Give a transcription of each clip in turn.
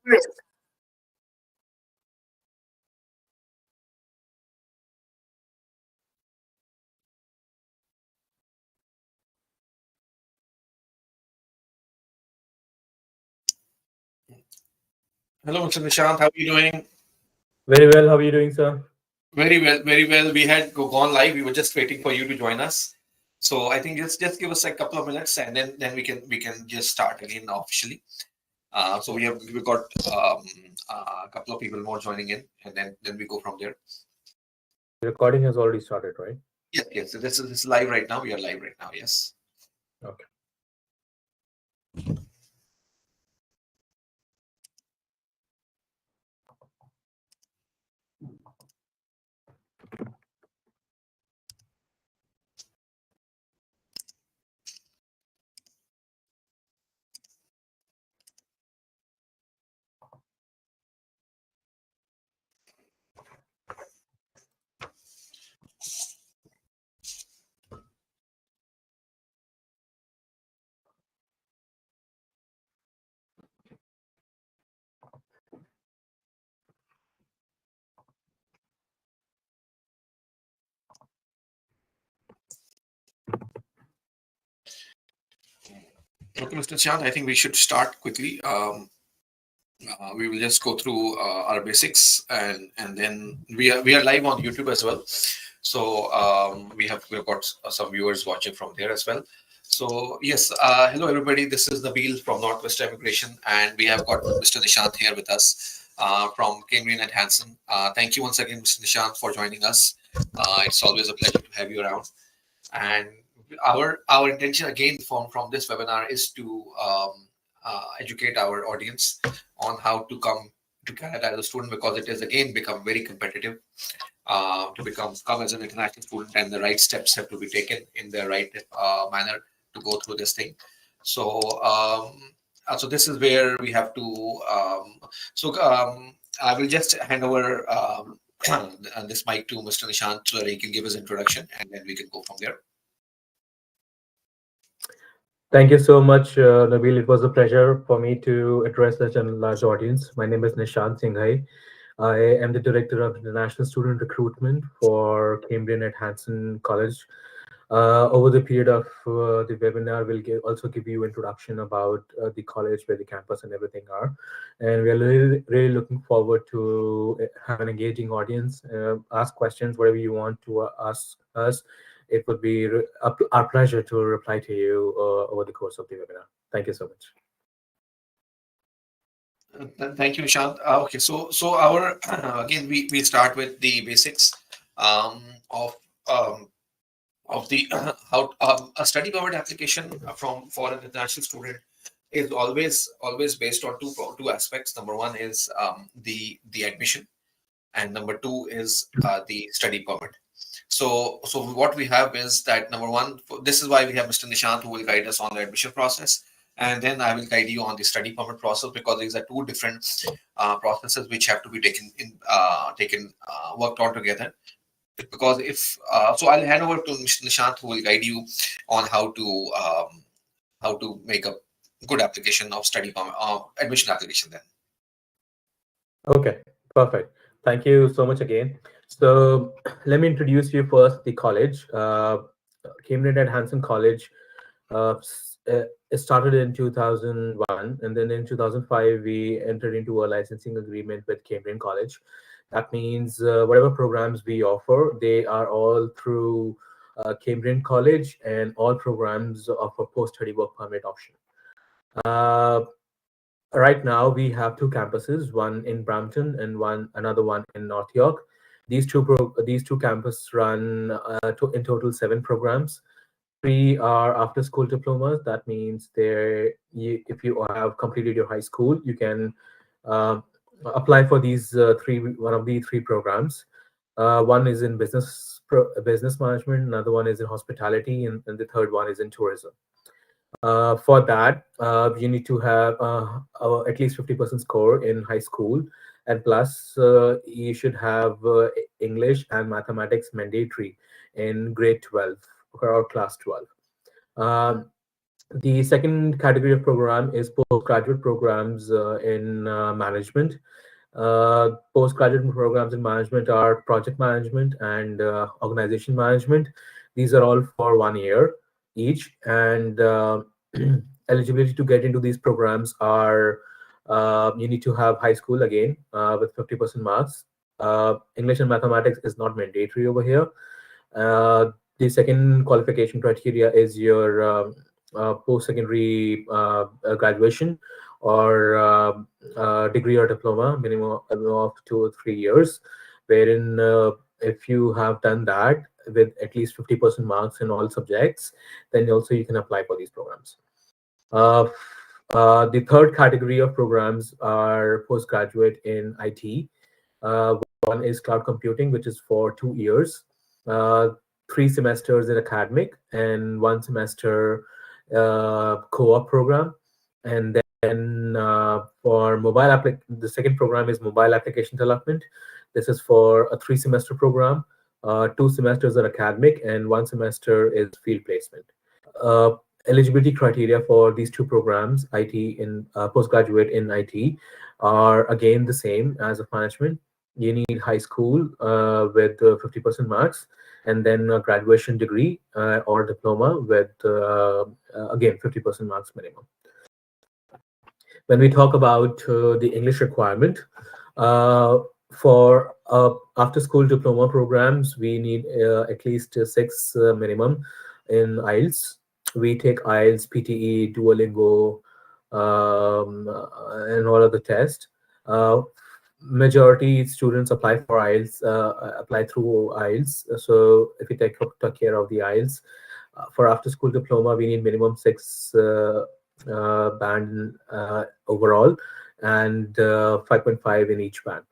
Hello, Mr. Nishant. How are you doing? Very well. How are you doing, sir? Very well, very well. We had gone live. We were just waiting for you to join us. So I think just give us a couple of minutes, and then we can just start again officially. So we got a couple of people more joining in, and then we go from there. The recording has already started, right? Yes, yes. So this is live right now. We are live right now. Yes. Okay. Okay, Mr. Nishant. I think we should start quickly. We will just go through our basics, and then we are live on YouTube as well. So we've got some viewers watching from there as well. So yes, hello everybody. This is Nabil from Northwest Immigration, and we have got Mr. Nishant here with us from Cambrian and Hanson. Thank you once again, Mr. Nishant, for joining us. It's always a pleasure to have you around. And our intention again from this webinar is to educate our audience on how to come to Canada as a student, because it has again become very competitive to come as an international student, and the right steps have to be taken in the right manner to go through this thing. So this is where we have to. I will just hand over this mic to Mr. Nishant so that he can give his introduction, and then we can go from there. Thank you so much, Nabil. It was a pleasure for me to address such a large audience. My name is Nishant Singhai. I am the Director of International Student Recruitment for Cambrian at Hanson College. Over the period of the webinar, we'll also give you introduction about the college, where the campus and everything are. And we are really looking forward to have an engaging audience. Ask questions, whatever you want to ask us. It would be our pleasure to reply to you over the course of the webinar. Thank you so much. Thank you, Nishant. Okay, so our again we start with the basics um, of um, of the how a study permit application from for an international student is always based on two aspects. Number one is the admission, and number two is the study permit. So what we have is that number one, this is why we have Mr. Nishant who will guide us on the admission process, and then I will guide you on the study permit process, because these are two different processes which have to be taken worked on together. Because if so, I'll hand over to Mr. Nishant who will guide you on how to make a good application of study permit admission application then. Okay, perfect. Thank you so much again. So let me introduce you first the college. Cambridge at Hanson College it started in 2001, and then in 2005 we entered into a licensing agreement with Cambridge College. That means whatever programs we offer, they are all through Cambridge College, and all programs offer post-study work permit option. Uh, Right now, we have two campuses, one in Brampton and another one in North York. These two campuses run in total 7 programs. 3 are after school diplomas. That means if you have completed your high school, you can uh, apply for these one of the 3 programs. One is in business management, another one is in hospitality, and the third one is in tourism. For that, you need to have at least 50% score in high school, and plus you should have English and mathematics mandatory in grade 12 or class 12. Um, The second category of program is postgraduate programs in management. Postgraduate programs in management are project management and organization management. These are all for 1 year each, and eligibility to get into these programs are you need to have high school again with 50% marks. English and mathematics is not mandatory over here. The second qualification criteria is your post-secondary graduation or degree or diploma, minimum of 2 or 3 years, wherein if you have done that with at least 50% marks in all subjects, then also you can apply for these programs. Uh, the third category of programs are postgraduate in IT. One is cloud computing, which is for 2 years, 3 semesters in academic, and 1 semester co-op program. And then for the second program is mobile application development. This is for a 3 semester program. 2 semesters are academic, and 1 semester is field placement. Uh, Eligibility criteria for these two programs, IT in postgraduate in IT, are again the same as of management. You need high school with 50% marks, and then a graduation degree or diploma with again 50% marks minimum. When we talk about the English requirement for after school diploma programs, we need at least 6 minimum in IELTS. We take IELTS, PTE, Duolingo, and all of the tests. Majority students apply for IELTS, apply through IELTS. So if we take care of the IELTS, for after school diploma, we need minimum 6 band overall, and 5.5 in each band.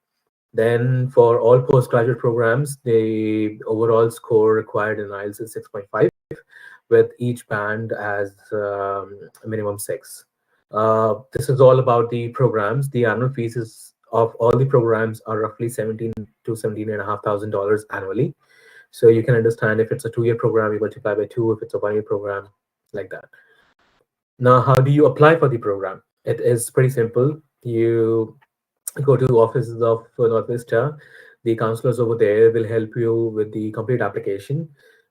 Then for all postgraduate programs, the overall score required in IELTS is 6.5, with each band as minimum 6. This is all about the programs. The annual fees of all the programs are roughly $17,000 to $17,500 annually. So you can understand if it's a 2-year program, you multiply by 2. If it's a 1-year program, like that. Now, how do you apply for the program? It is pretty simple. You go to the offices of North Vista. The counselors over there will help you with the complete application.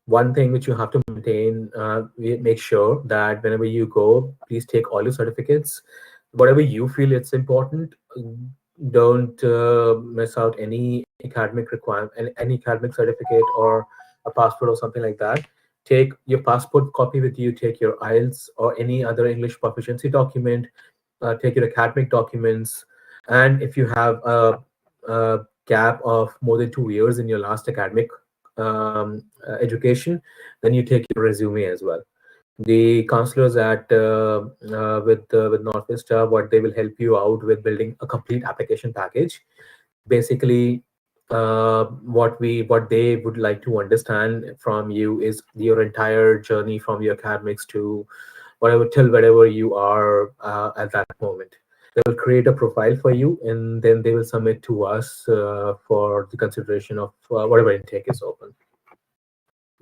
One thing which you have to maintain, make sure that whenever you go, please take all your certificates. Whatever you feel it's important, don't miss out any academic requirement, any academic certificate or a passport or something like that. Take your passport copy with you, take your IELTS or any other English proficiency document, take your academic documents, and if you have a gap of more than 2 years in your last academic education, then you take your resume as well. The counselors at with North Vista, what they will help you out with building a complete application package. Basically, what they would like to understand from you is your entire journey from your academics to whatever you are at that moment. They will create a profile for you, and then they will submit to us for the consideration of whatever intake is open.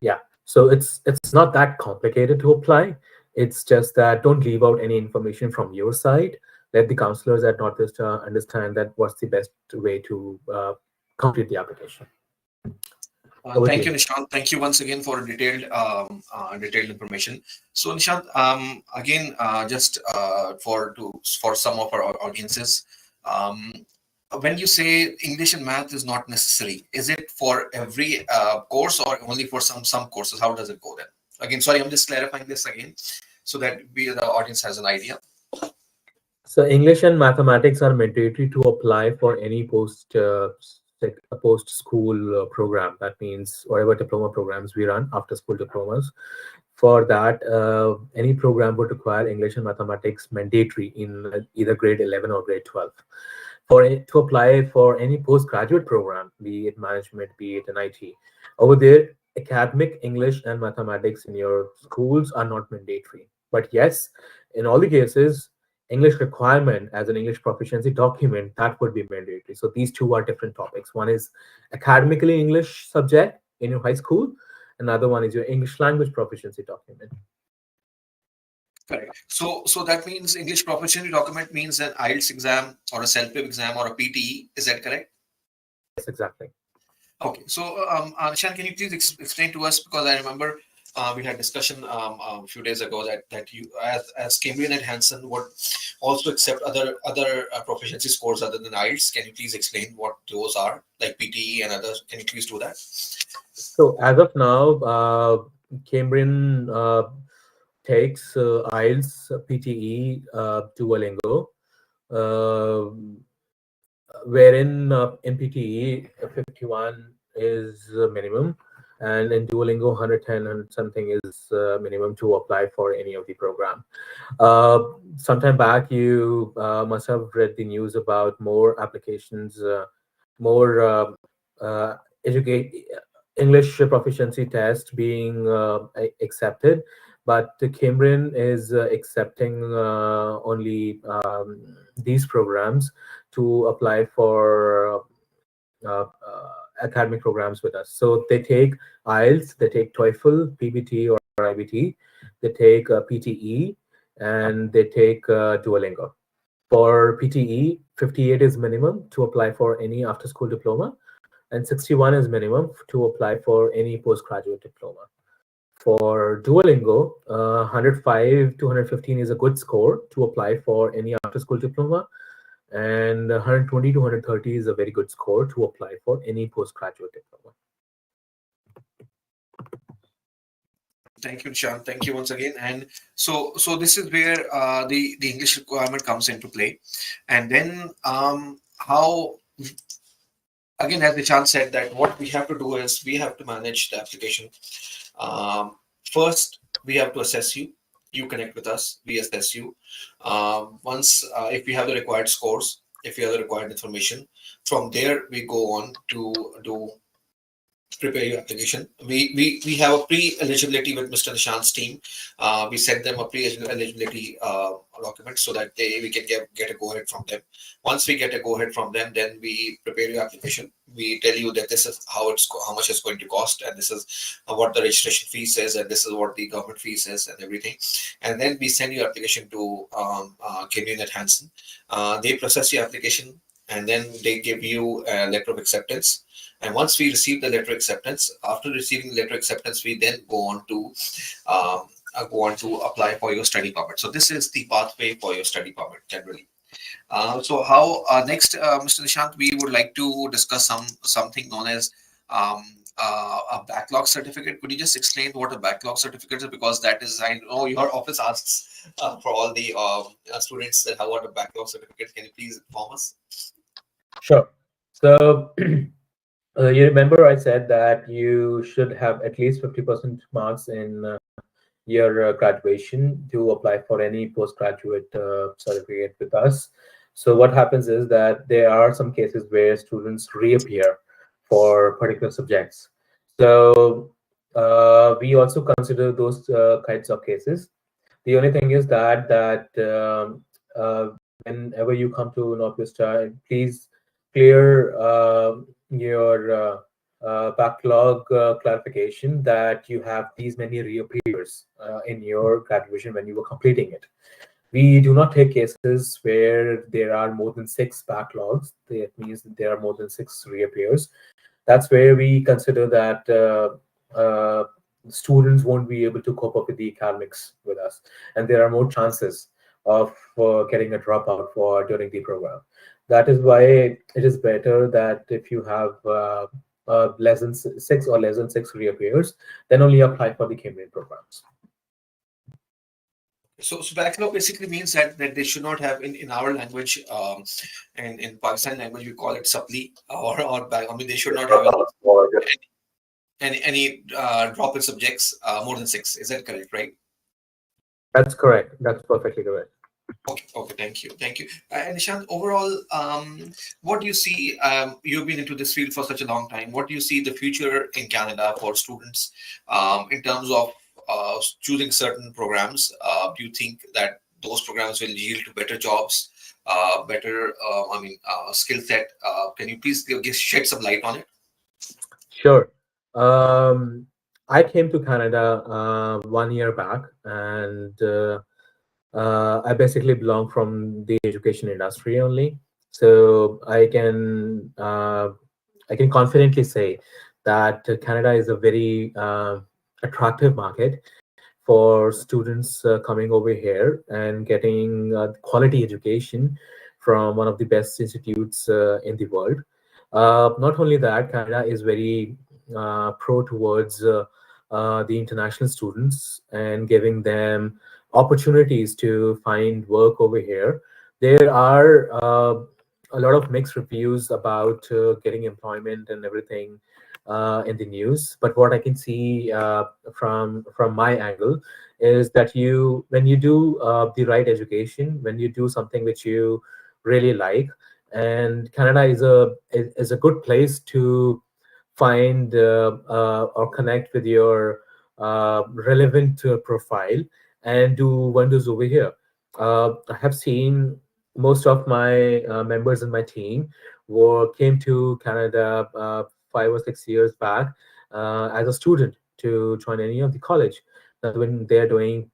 Yeah, so it's not that complicated to apply. It's just that don't leave out any information from your side. Let the counselors at North Vista understand that what's the best way to complete the application. Thank you, Nishant. Thank you once again for detailed information. So, Nishant, again, just for some of our audiences, when you say English and math is not necessary, is it for every course or only for some courses? How does it go then? Again, sorry, I'm just clarifying this again so that the audience has an idea. So English and mathematics are mandatory to apply for any post-school program. That means whatever diploma programs we run, after school diplomas. For that, any program would require English and mathematics mandatory in either grade 11 or grade 12. To apply for any postgraduate program, be it management, be it an IT, over there, academic English and mathematics in your schools are not mandatory. But yes, in all the cases, English requirement as an English proficiency document, that would be mandatory. So these two are different topics. One is academically English subject in your high school. Another one is your English language proficiency document. Correct. So that means English proficiency document means an IELTS exam or a self-pay exam or a PTE. Is that correct? Yes, exactly. Okay. So, Nishan, can you please explain to us, because I remember we had discussion a few days ago that you, as Cambridge and Hanson, would also accept other proficiency scores other than IELTS. Can you please explain what those are, like PTE and others? Can you please do that? So as of now, Cambrian takes IELTS, PTE, Duolingo, uh, wherein in PTE 51 is minimum, and in Duolingo 110 and something is minimum to apply for any of the program. Sometime back, you must have read the news about more applications, more uh, educate English proficiency test being accepted, but the Cambrian is accepting only these programs to apply for academic programs with us. So they take IELTS, they take TOEFL, PBT or IBT, they take PTE, and they take Duolingo. For PTE, 58 is minimum to apply for any after-school diploma, and 61 is minimum to apply for any postgraduate diploma. For Duolingo, 105 to 115 is a good score to apply for any after-school diploma, and 120 to 130 is a very good score to apply for any postgraduate diploma. Thank you, Nishan. Thank you once again. And so this is where the English requirement comes into play, and then how, again, as Nishan said, that what we have to do is we have to manage the application. First, we have to assess you. You connect with us, we assess you. Once, if we have the required scores, if we have the required information, from there we go on to do prepare your application. We have a pre-eligibility with Mr. Nishant's team. We send them a pre-eligibility document so that we can get a go-ahead from them. Once we get a go-ahead from them, then we prepare your application. We tell you that this is how much it's going to cost, and this is what the registration fees is, and this is what the government fees is, and everything. And then we send your application to Kenyon at Hanson. They process your application, and then they give you a letter of acceptance. And once we receive the letter acceptance, after receiving the letter acceptance, we then go on to apply for your study permit. So this is the pathway for your study permit generally. So how next, Mr. Nishant, we would like to discuss something known as a backlog certificate. Could you just explain what a backlog certificate is? Because that is, I know your office asks for all the students that have what a backlog certificate. Can you please inform us? Sure. So you remember I said that you should have at least 50% marks in your graduation to apply for any postgraduate certificate with us. So what happens is that there are some cases where students reappear for particular subjects. So we also consider those kinds of cases. The only thing is that whenever you come to Northwestern, please clear your backlog clarification that you have these many reappears in your graduation when you were completing it. We do not take cases where there are more than 6 backlogs. That means that there are more than 6 reappears. That's where we consider that students won't be able to cope up with the academics with us, and there are more chances of getting a dropout for during the program. That is why it is better that if you have less than 6 or less than 6 reappears, then only apply for the Cambridge programs. So backlog basically means that they should not have in our language, in Pakistan language we call it supply or back. I mean, they should not have any drop in subjects more than 6. Is that correct? Right? That's correct. That's perfectly correct. Okay, thank you. And Nishant, overall, what do you see? You've been into this field for such a long time. What do you see the future in Canada for students in terms of choosing certain programs? Do you think that those programs will yield to better jobs, better, skill set? Can you please shed some light on it? Sure. I came to Canada 1 year back, and I basically belong from the education industry only, so I can confidently say that Canada is a very attractive market for students coming over here and getting quality education from one of the best institutes in the world. Not only that, Canada is very pro towards the international students and giving them opportunities to find work over here. There are a lot of mixed reviews about getting employment and everything in the news. But what I can see from my angle is that when you do the right education, when you do something which you really like, and Canada is a good place to find or connect with your relevant profile and do wonders over here. I have seen most of my members in my team came to Canada 5 or 6 years back as a student to join any of the college. Now, when they're doing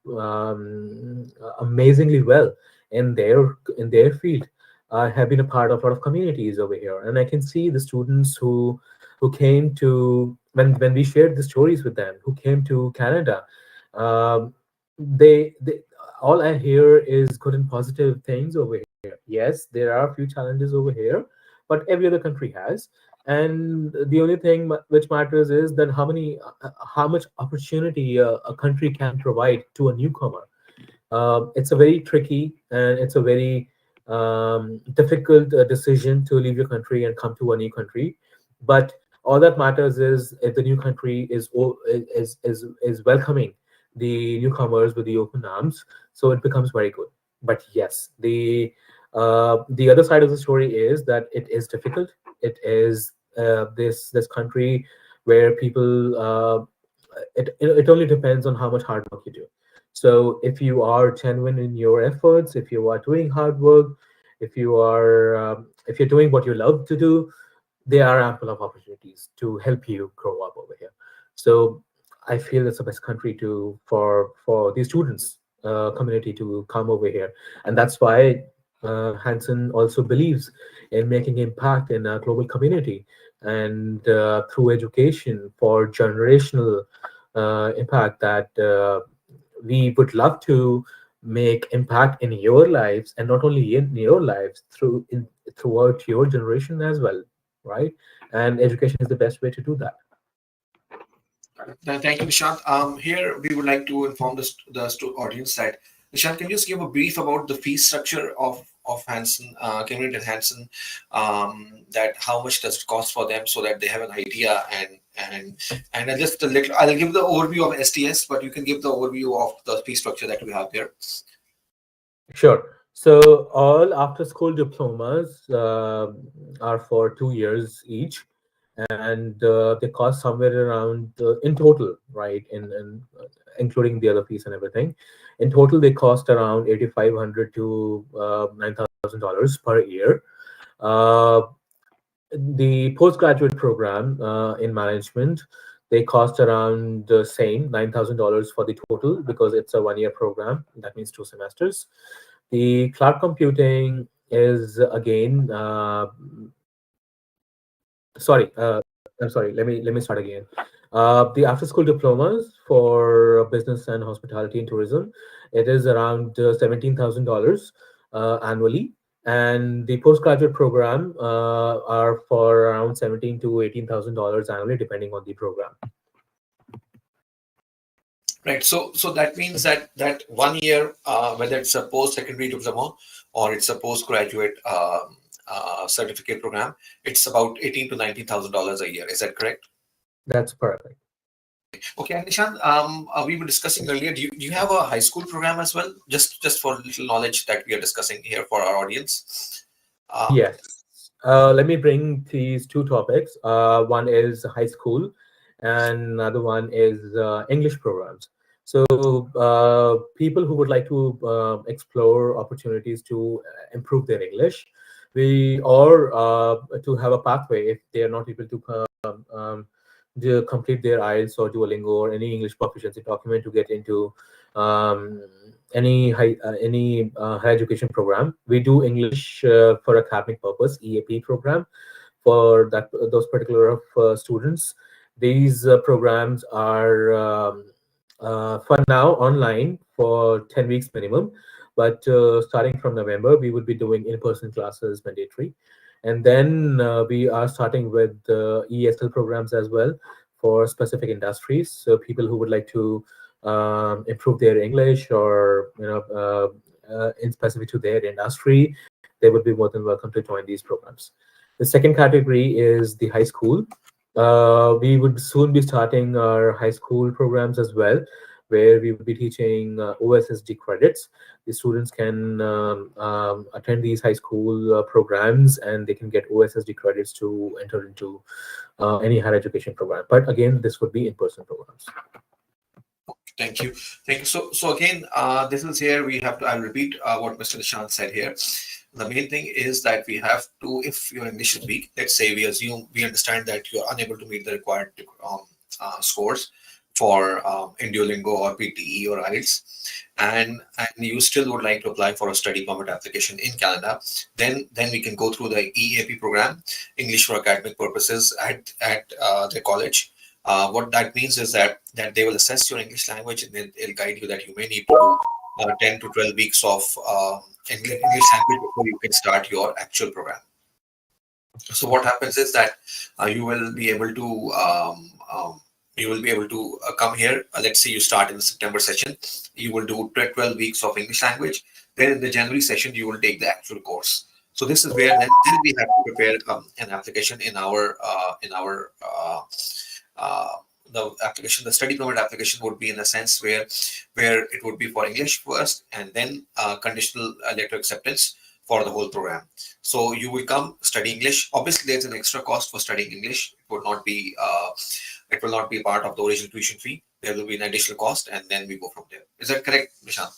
amazingly well in their field, I have been a part of a lot of communities over here, and I can see the students who came to when we shared the stories with them who came to Canada. Um, they all I hear is good and positive things over here. Yes, there are a few challenges over here, but every other country has. And the only thing which matters is that how much opportunity a country can provide to a newcomer. It's a very tricky and it's a very difficult decision to leave your country and come to a new country. But all that matters is if the new country is welcoming the newcomers with the open arms, so it becomes very good. But yes, the other side of the story is that it is difficult. It is this country where people it only depends on how much hard work you do. So if you are genuine in your efforts, if you are doing hard work, if you're doing what you love to do, there are ample of opportunities to help you grow up over here. So I feel it's the best country for the students community to come over here, and that's why Hanson also believes in making impact in a global community and through education for generational impact that we would love to make impact in your lives, and not only in your lives throughout your generation as well, right? And education is the best way to do that. Thank you, Nishant. Here we would like to inform the audience that Nishant, can you just give a brief about the fee structure of Hanson, Cambridge and Hanson, that how much does it cost for them so that they have an idea and just a little. I'll give the overview of STS, but you can give the overview of the fee structure that we have there. Sure. So all after school diplomas are for 2 years each, and they cost somewhere around in total, right? In including the other fees and everything, in total they cost around 8,500 to $9,000 per year. Uh, the postgraduate program in management, they cost around the same $9,000 for the total because it's a 1 year program. That means 2 semesters. The cloud computing is again, sorry, I'm sorry. Let me start again. The after school diplomas for business and hospitality and tourism, it is around $17,000 annually, and the postgraduate program are for around $17 to $18,000 annually, depending on the program. Right. So that means that 1 year, whether it's a post-secondary diploma or it's a postgraduate certificate program, it's about $18,000 to $19,000 a year. Is that correct? That's perfect. Okay, and Nishant, we were discussing earlier. Do you have a high school program as well? Just for little knowledge that we are discussing here for our audience. Yes. Let me bring these two topics. One is high school, and another one is English programs. So people who would like to explore opportunities to improve their English, or to have a pathway if they are not able to complete their IELTS or Duolingo or any English proficiency document to get into higher education program. We do English for academic purpose, EAP program for those particular students. These programs are for now online for 10 weeks minimum, but starting from November, we would be doing in-person classes mandatory. And then we are starting with ESL programs as well for specific industries. So people who would like to improve their English or in specific to their industry, they would be more than welcome to join these programs. The second category is the high school. We would soon be starting our high school programs as well, where we would be teaching OSSD credits. The students can attend these high school programs, and they can get OSSD credits to enter into any higher education program. But again, this would be in-person programs. Thank you. Thank you. So again, this is here we have to, I'll repeat what Mr. Nishant said here. The main thing is that we have to, if your English is weak, let's say we understand that you're unable to meet the required scores for in Duolingo or PTE or IELTS, and you still would like to apply for a study permit application in Canada, then we can go through the EAP program, English for Academic Purposes, at the college. What that means is that they will assess your English language, and then they'll guide you that you may need to do 10 to 12 weeks of English language before you can start your actual program. So what happens is that you will be able to come here. Let's say you start in the September session, you will do 12 weeks of English language. Then in the January session, you will take the actual course. So this is where then we have to prepare an application in our the application, the study permit application would be in a sense where it would be for English first, and then conditional letter acceptance for the whole program. So you will come study English. Obviously, there's an extra cost for studying English. It will not be part of the original tuition fee. There will be an additional cost, and then we go from there. Is that correct, Nishant?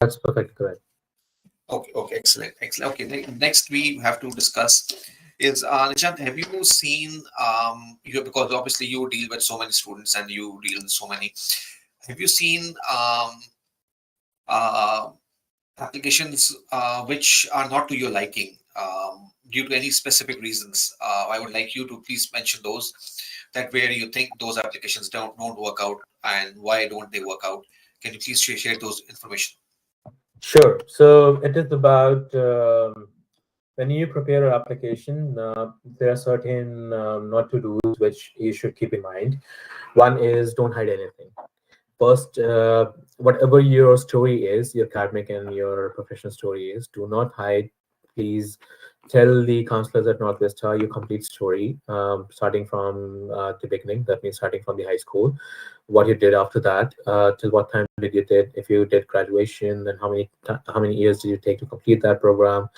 That's perfectly correct. Okay, excellent. Okay, next we have to discuss is Nishant, have you seen because obviously you deal with so many students and you deal with so many, have you seen applications which are not to your liking due to any specific reasons? I would like you to please mention those, that where you think those applications don't work out and why don't they work out. Can you please share those information? Sure. So it is about when you prepare an application, there are certain not to do's which you should keep in mind. One is don't hide anything. First, whatever your story is, your academic and your professional story is, do not hide. Please tell the counselors at Northwestern your complete story, starting from the beginning. That means starting from the high school, what you did after that, till what time did you did, if you did graduation, then how many years did you take to complete that program.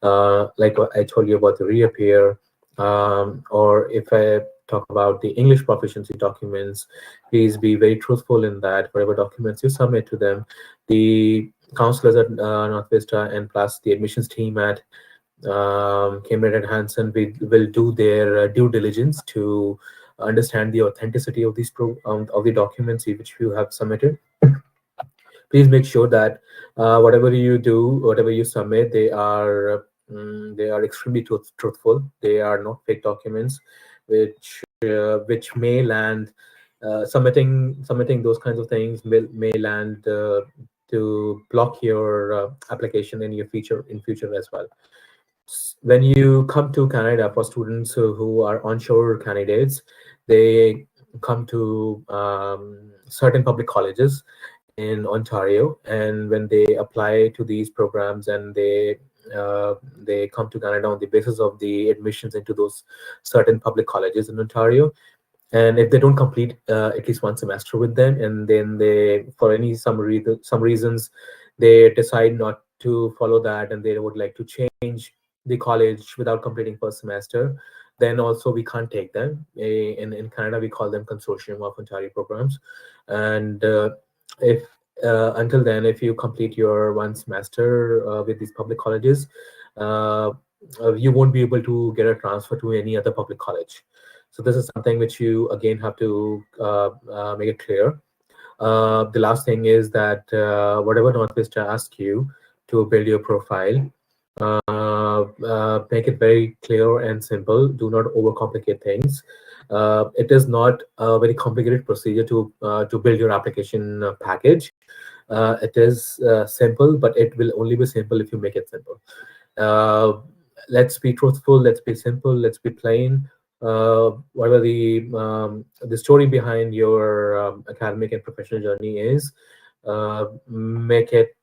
Like what I told you about the reappear, or if I talk about the English proficiency documents, please be very truthful in that. Whatever documents you submit to them, the counselors at Northwestern and plus the admissions team at Cambridge and Hanson will do their due diligence to understand the authenticity of these of the documents which you have submitted. Please make sure that whatever you do, whatever you submit, they are extremely truthful. They are not fake documents, which may land submitting those kinds of things may land to block your application in future as well. When you come to Canada, for students who are onshore candidates, they come to certain public colleges in Ontario, and when they apply to these programs and they come to Canada on the basis of the admissions into those certain public colleges in Ontario, and if they don't complete at least one semester with them, and then they, for some reasons, they decide not to follow that, and they would like to change the college without completing first semester, then also we can't take them. In Canada, we call them Consortium of Ontario Programs. And if until then, if you complete your one semester with these public colleges, you won't be able to get a transfer to any other public college. So this is something which you again have to make it clear. The last thing is that whatever Northwestern asks you to build your profile, make it very clear and simple. Do not overcomplicate things. It is not a very complicated procedure to build your application package. It is simple, but it will only be simple if you make it simple. Uh, let's be truthful. Let's be simple. Let's be plain. Whatever the story behind your academic and professional journey is, make it.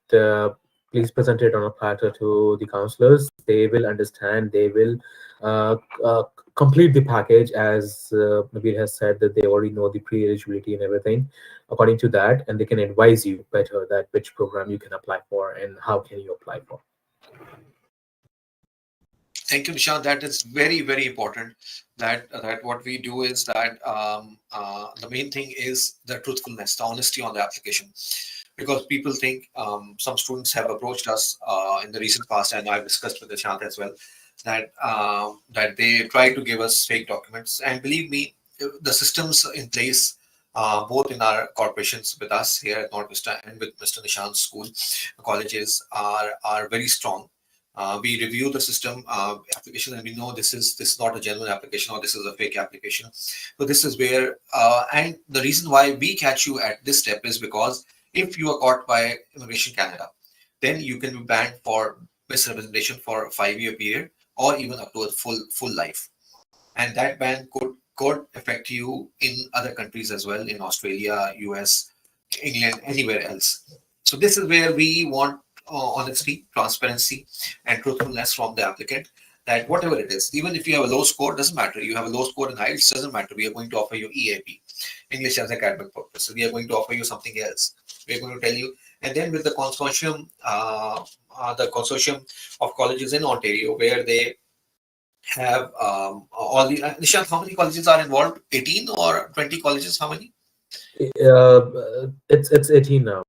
Please present it on a platter to the counselors. They will understand. They will uh, uh, complete the package, as Nabil has said, that they already know the pre-eligibility and everything according to that, and they can advise you better that which program you can apply for and how can you apply for. Thank you, Nishant. That is very, very important. That what we do is that the main thing is the truthfulness, the honesty on the application, because people think some students have approached us in the recent past, and I've discussed with Nishant as well, that they try to give us fake documents, and believe me, the systems in place. Both in our corporations with us here at Northwestern and with Mr. Nishant's school colleges are very strong. We review the system application, and we know this is not a genuine application or this is a fake application. So this is where and the reason why we catch you at this step is because if you are caught by Immigration Canada, then you can be banned for misrepresentation for a 5-year period or even up to a full life, and that ban could affect you in other countries as well, in Australia, US, England, anywhere else. So this is where we want honesty, transparency, and truthfulness from the applicant. That whatever it is, even if you have a low score, doesn't matter. You have a low score in IELTS, doesn't matter. We are going to offer you EAP, English as academic purpose. So we are going to offer you something else. We are going to tell you, and then with the consortium of colleges in Ontario, where they have all the Nishant, how many colleges are involved? 18 or 20 colleges? How many? It's 18 now.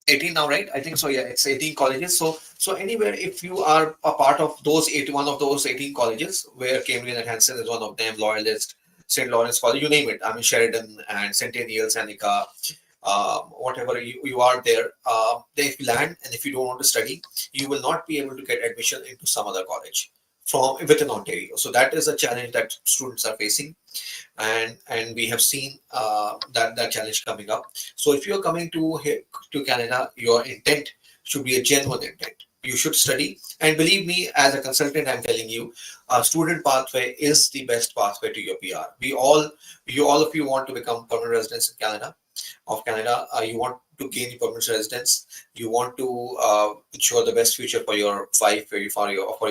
18 now, right? I think so. Yeah, it's 18 colleges. So anywhere, if you are a part of those 81 of those 18 colleges, where Cambridge and Hanson is one of them, Loyalist, St. Lawrence College, you name it. I mean, Sheridan and Centennial, Seneca, whatever you are there. If you land and if you don't want to study, you will not be able to get admission into some other college from within Ontario. So that is a challenge that students are facing, and we have seen that challenge coming up. So if you're coming to Canada, your intent should be a genuine intent. You should study, and believe me, as a consultant, I'm telling you, a student pathway is the best pathway to your PR. All of you want to become permanent residents in Canada. You want to gain permanent residence. You want to ensure the best future for your wife, for your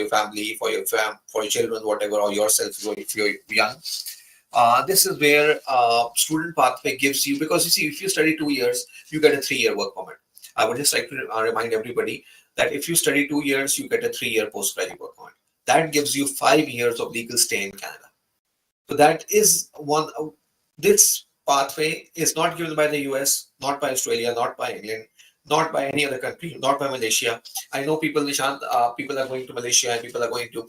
family, for your children, whatever, or yourself if you're young. This is where student pathway gives you, because you see, if you study 2 years, you get a 3-year work permit. I would just like to remind everybody that if you study 2 years, you get a 3-year postgraduate work permit. That gives you 5 years of legal stay in Canada. So that is one. This pathway is not given by the US, not by Australia, not by England, not by any other country, not by Malaysia. I know people, Nishant, people are going to Malaysia and people are going to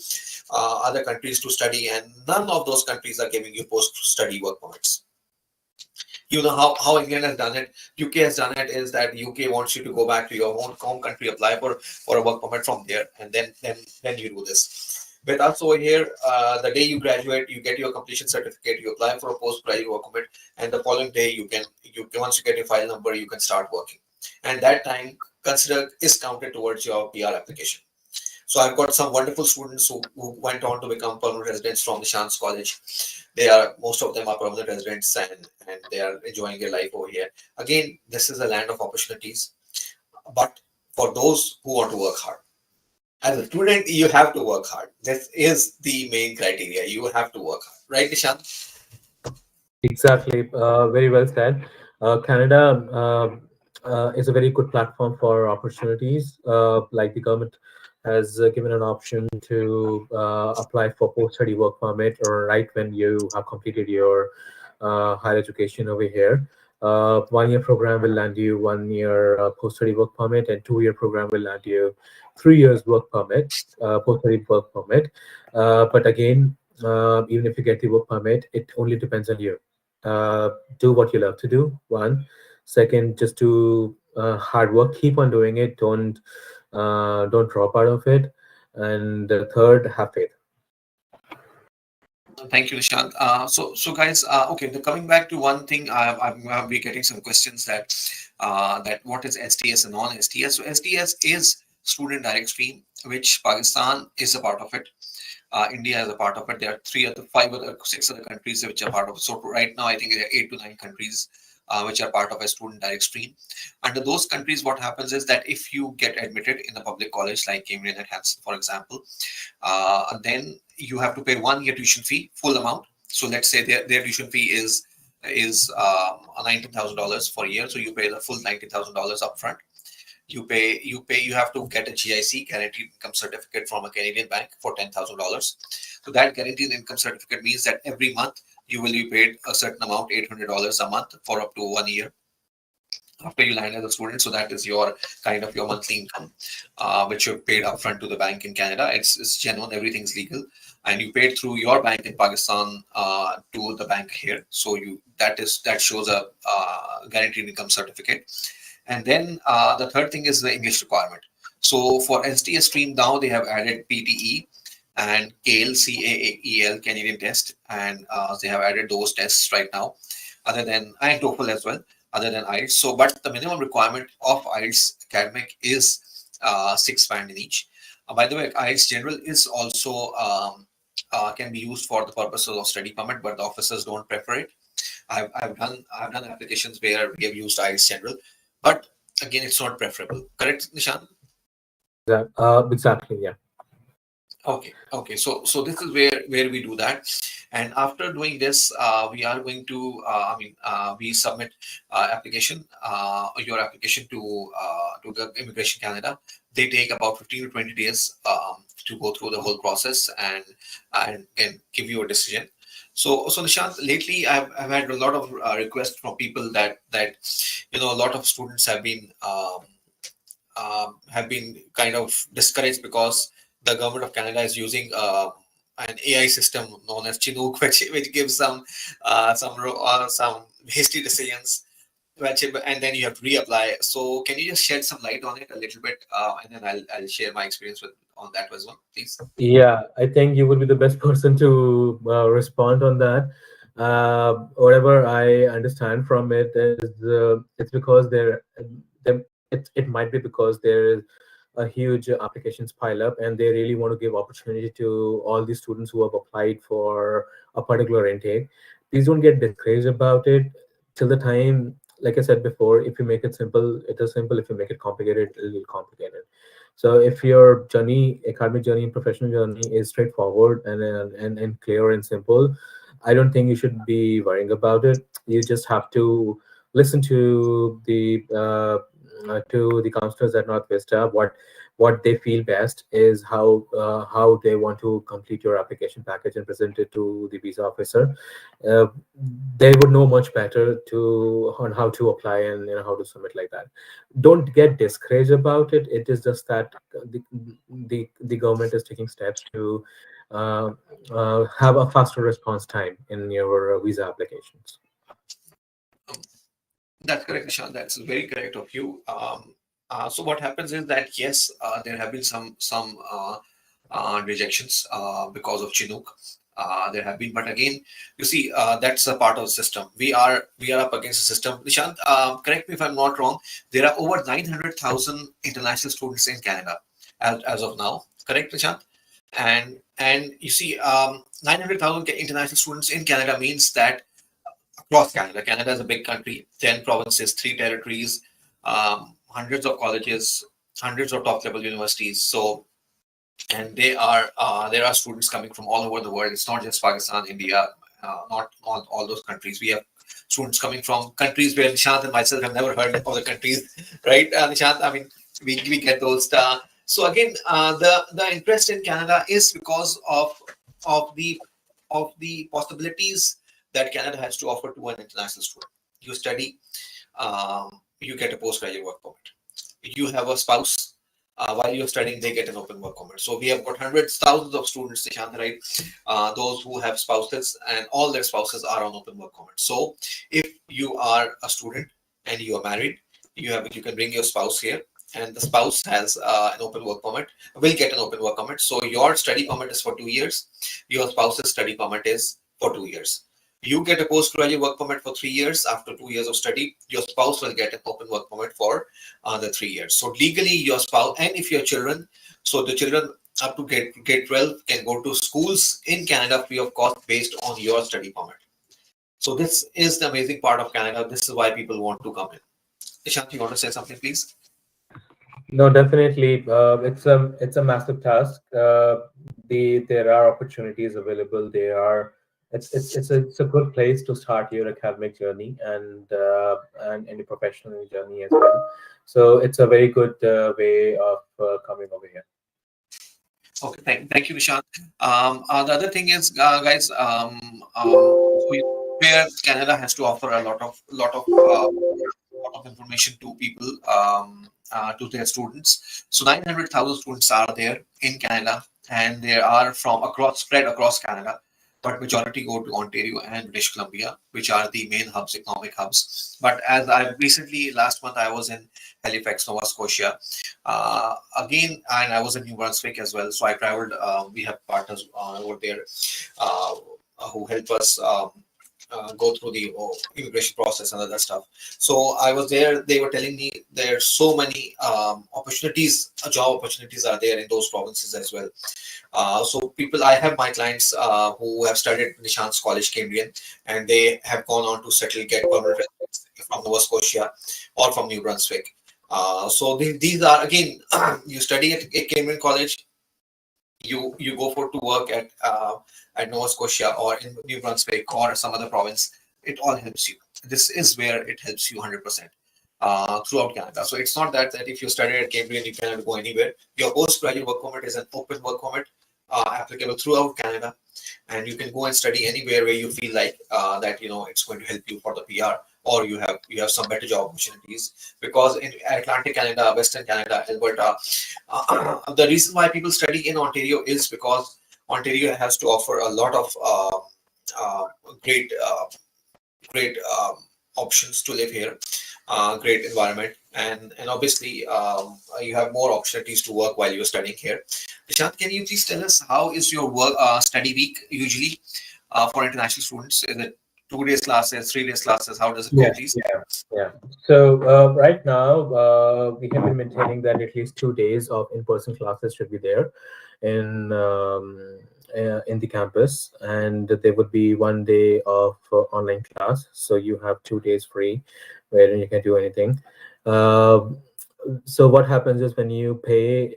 other countries to study, and none of those countries are giving you post-study work permits. You know how England has done it, UK has done it, is that UK wants you to go back to your own home country, apply for a work permit from there, and then you do this. With us over here, the day you graduate, you get your completion certificate, you apply for a postgraduate work permit, and the following day once you get your file number, you can start working, and that time is counted towards your PR application. So I've got some wonderful students who went on to become permanent residents from Nishant's college. Most of them are permanent residents, and they are enjoying their life over here. Again, this is a land of opportunities, but for those who want to work hard. As a student, you have to work hard. This is the main criteria. You have to work hard, right, Nishant? Exactly. Very well said. Canada is a very good platform for opportunities. Like the government has given an option to apply for post-study work permit or right when you have completed your higher education over here. 1-year program will land you 1-year post-study work permit, and 2-year program will land you 3 years work permit, post-study work permit. But again, even if you get the work permit, it only depends on you. Do what you love to do, one. Second, just do hard work, keep on doing it, don't drop out of it. And third, have faith. Thank you, Nishant. So guys, okay, coming back to one thing, I'll be getting some questions that what is SDS and non-SDS. So SDS is Student Direct Stream, which Pakistan is a part of it. India is a part of it. There are six other countries which are part of it. So right now, I think there are 8 to 9 countries which are part of a Student Direct Stream. Under those countries, what happens is that if you get admitted in a public college like Cambridge and Hanson, for example, then you have to pay 1 year tuition fee, full amount. So let's say their tuition fee is $19,000 for a year. So you pay the full $19,000 upfront. You have to get a GIC, guaranteed income certificate, from a Canadian bank for $10,000. So that guaranteed income certificate means that every month you will be paid a certain amount, $800 a month, for up to 1 year after you land as a student. So that is your kind of your monthly income, which you've paid upfront to the bank in Canada. It's genuine, everything's legal, and you paid through your bank in Pakistan to the bank here. So that shows a guaranteed income certificate. And then the third thing is the English requirement. So for SDS stream now, they have added PTE and CAEL, CAEL, Canadian test, and they have added those tests right now, and TOEFL as well, other than IELTS. So, but the minimum requirement of IELTS academic is 6 band in each. By the way, IELTS general is also can be used for the purposes of study permit, but the officers don't prefer it. I've done applications where we have used IELTS general, but again, it's not preferable. Correct, Nishant? Exactly, yeah. Okay. So this is where we do that, and after doing this, we are going to. We submit your application to the Immigration Canada. They take about 15 to 20 days to go through the whole process and can give you a decision. So Nishant, lately I've had a lot of requests from people that a lot of students have been kind of discouraged because the government of Canada is using an AI system known as Chinook, which gives some hasty decisions, and then you have to reapply. So can you just shed some light on it a little bit, and then I'll share my experience on that as well, please. Yeah, I think you would be the best person to respond on that. Whatever I understand from it is it's because it might be because there is a huge applications pile up, and they really want to give opportunity to all the students who have applied for a particular intake. Please don't get discouraged about it till the time. Like I said before, if you make it simple, it is simple. If you make it complicated, it will be complicated. So if your journey, academic journey and professional journey is straightforward and clear and simple, I don't think you should be worrying about it. You just have to listen to the counselors at North Vista. What they feel best is how they want to complete your application package and present it to the visa officer. Uh, they would know much better on how to apply and how to submit like that. Don't get discouraged about it. It is just that the government is taking steps to uh, have a faster response time in your visa applications. That's correct, Nishant. That's very correct of you. So what happens is that yes, there have been some rejections because of Chinook. There have been, but again, you see, that's a part of the system. We are up against the system. Nishant, correct me if I'm not wrong. There are over 900,000 international students in Canada as of now. Correct, Nishant? And you see, 900,000 international students in Canada means that across Canada. Canada is a big country, 10 provinces, 3 territories, hundreds of colleges, hundreds of top level universities. So, and there are students coming from all over the world. It's not just Pakistan, India, not all those countries. We have students coming from countries where Nishant and myself have never heard of the countries, right? Nishant, I mean, we get those. So again, the interest in Canada is because of the possibilities that Canada has to offer to an international student. You study, you get a postgraduate work permit. You have a spouse. While you're studying, they get an open work permit. So we have got hundreds, thousands of students, Nishant, right? Those who have spouses and all their spouses are on open work permit. So if you are a student and you are married, you can bring your spouse here, and the spouse has an open work permit, will get an open work permit. So your study permit is for 2 years, your spouse's study permit is for 2 years. You get a postgraduate work permit for 3 years. After 2 years of study, your spouse will get an open work permit for the 3 years. So legally, your spouse, and if your children, so the children up to grade 12 can go to schools in Canada free of cost based on your study permit. So this is the amazing part of Canada. This is why people want to come in. Ishant, you want to say something, please? No, definitely. It's a massive task. There are opportunities available. There are it's a good place to start your academic journey and any professional journey as well. So it's a very good way of coming over here. Okay, thank you, Nishant. The other thing is, guys, where Canada has to offer a lot of information to people, to their students. So 900,000 students are there in Canada, and they are from spread across Canada, but majority go to Ontario and British Columbia, which are the main hubs, economic hubs. But as I recently, last month, I was in Halifax, Nova Scotia, again, and I was in New Brunswick as well. So I traveled. We have partners over there who help us. Go through the immigration process and other stuff. So I was there. They were telling me there's so many opportunities, job opportunities are there in those provinces as well. So I have my clients who have studied Nishant's College, Cambrian, and they have gone on to settle, get permanent residence from Nova Scotia or from New Brunswick. So these are again, you study at Cambrian College, you go for to work at Nova Scotia or in New Brunswick or some other province. It all helps you. This is where it helps you 100% throughout Canada. So it's not that if you study at Cambridge you cannot go anywhere. Your postgraduate work permit is an open work permit applicable throughout Canada, and you can go and study anywhere where you feel like that it's going to help you for the PR, or you have some better job opportunities. Because in Atlantic Canada, Western Canada, Alberta, the reason why people study in Ontario is because Ontario has to offer a lot of great great options to live here, great environment, and obviously you have more opportunities to work while you're studying here. Nishant, can you please tell us how is your work study week usually for international students? Is it 2 days classes, 3 days classes? How does it go, please? Yeah. So right now we have been maintaining that at least 2 days of in-person classes should be there in the campus, and there would be 1 day of online class. So you have 2 days free, where you can do anything. So what happens is when you pay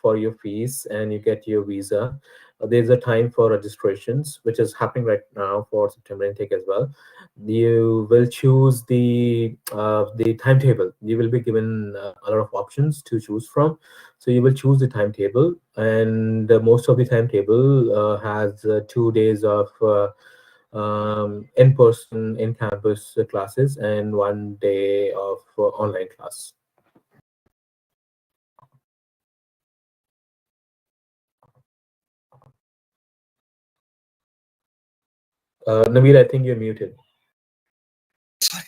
for your fees and you get your visa, there's a time for registrations, which is happening right now for September intake as well. You will choose the timetable. You will be given a lot of options to choose from. So you will choose the timetable, and most of the timetable has 2 days of in-person, in-campus classes and 1 day of online class. Naveed, I think you're muted.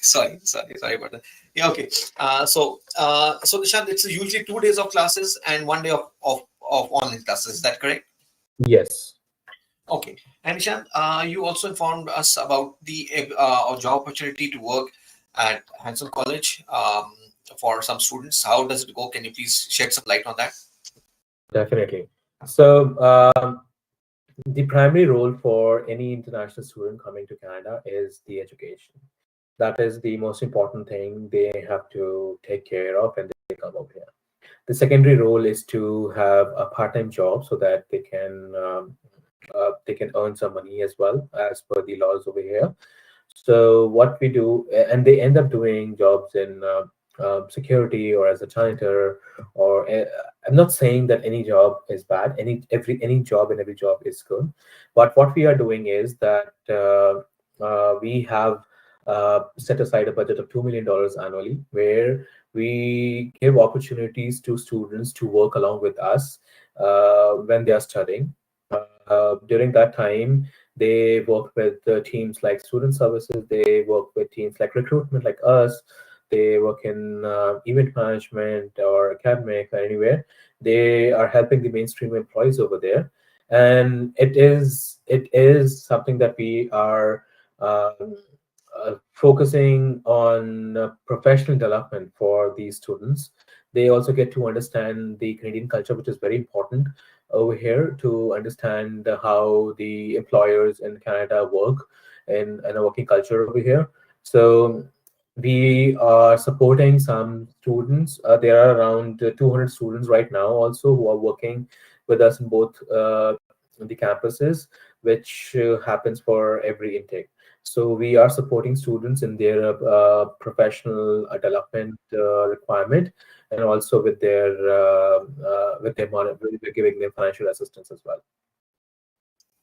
Sorry about that. Yeah, okay. So Nishant, it's usually 2 days of classes and 1 day of online classes. Is that correct? Yes. Okay. And Nishant, you also informed us about the job opportunity to work at Hanson College for some students. How does it go? Can you please shed some light on that? Definitely. So the primary role for any international student coming to Canada is the education. That is the most important thing they have to take care of when they come over here. The secondary role is to have a part-time job so that they can earn some money as well as per the laws over here. So what we do, and they end up doing jobs in security or as a janitor, or I'm not saying that any job is bad. Any job and every job is good. But what we are doing is that we have set aside a budget of $2 million annually, where we give opportunities to students to work along with us when they are studying. During that time, they work with teams like student services. They work with teams like recruitment, like us. they work in event management or academic or anywhere, they are helping the mainstream employees over there. And it is something that we are focusing on professional development for these students. They also get to understand the Canadian culture, which is very important over here, to understand how the employers in Canada work and a working culture over here. So we are supporting some students. There are around 200 students right now also who are working with us in both the campuses, which happens for every intake. So we are supporting students in their professional development requirement, and also we're giving them financial assistance as well.